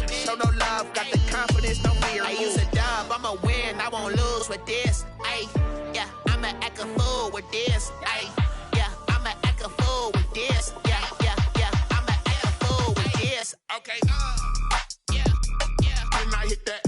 Show no love, got the confidence, no fear. I use a dub, I'ma win, I won't lose with this. Yeah, I'ma act a fool with this. Yeah, I'ma act a fool with this. Yeah, I'ma act a fool with this. Okay, yeah. Then I hit that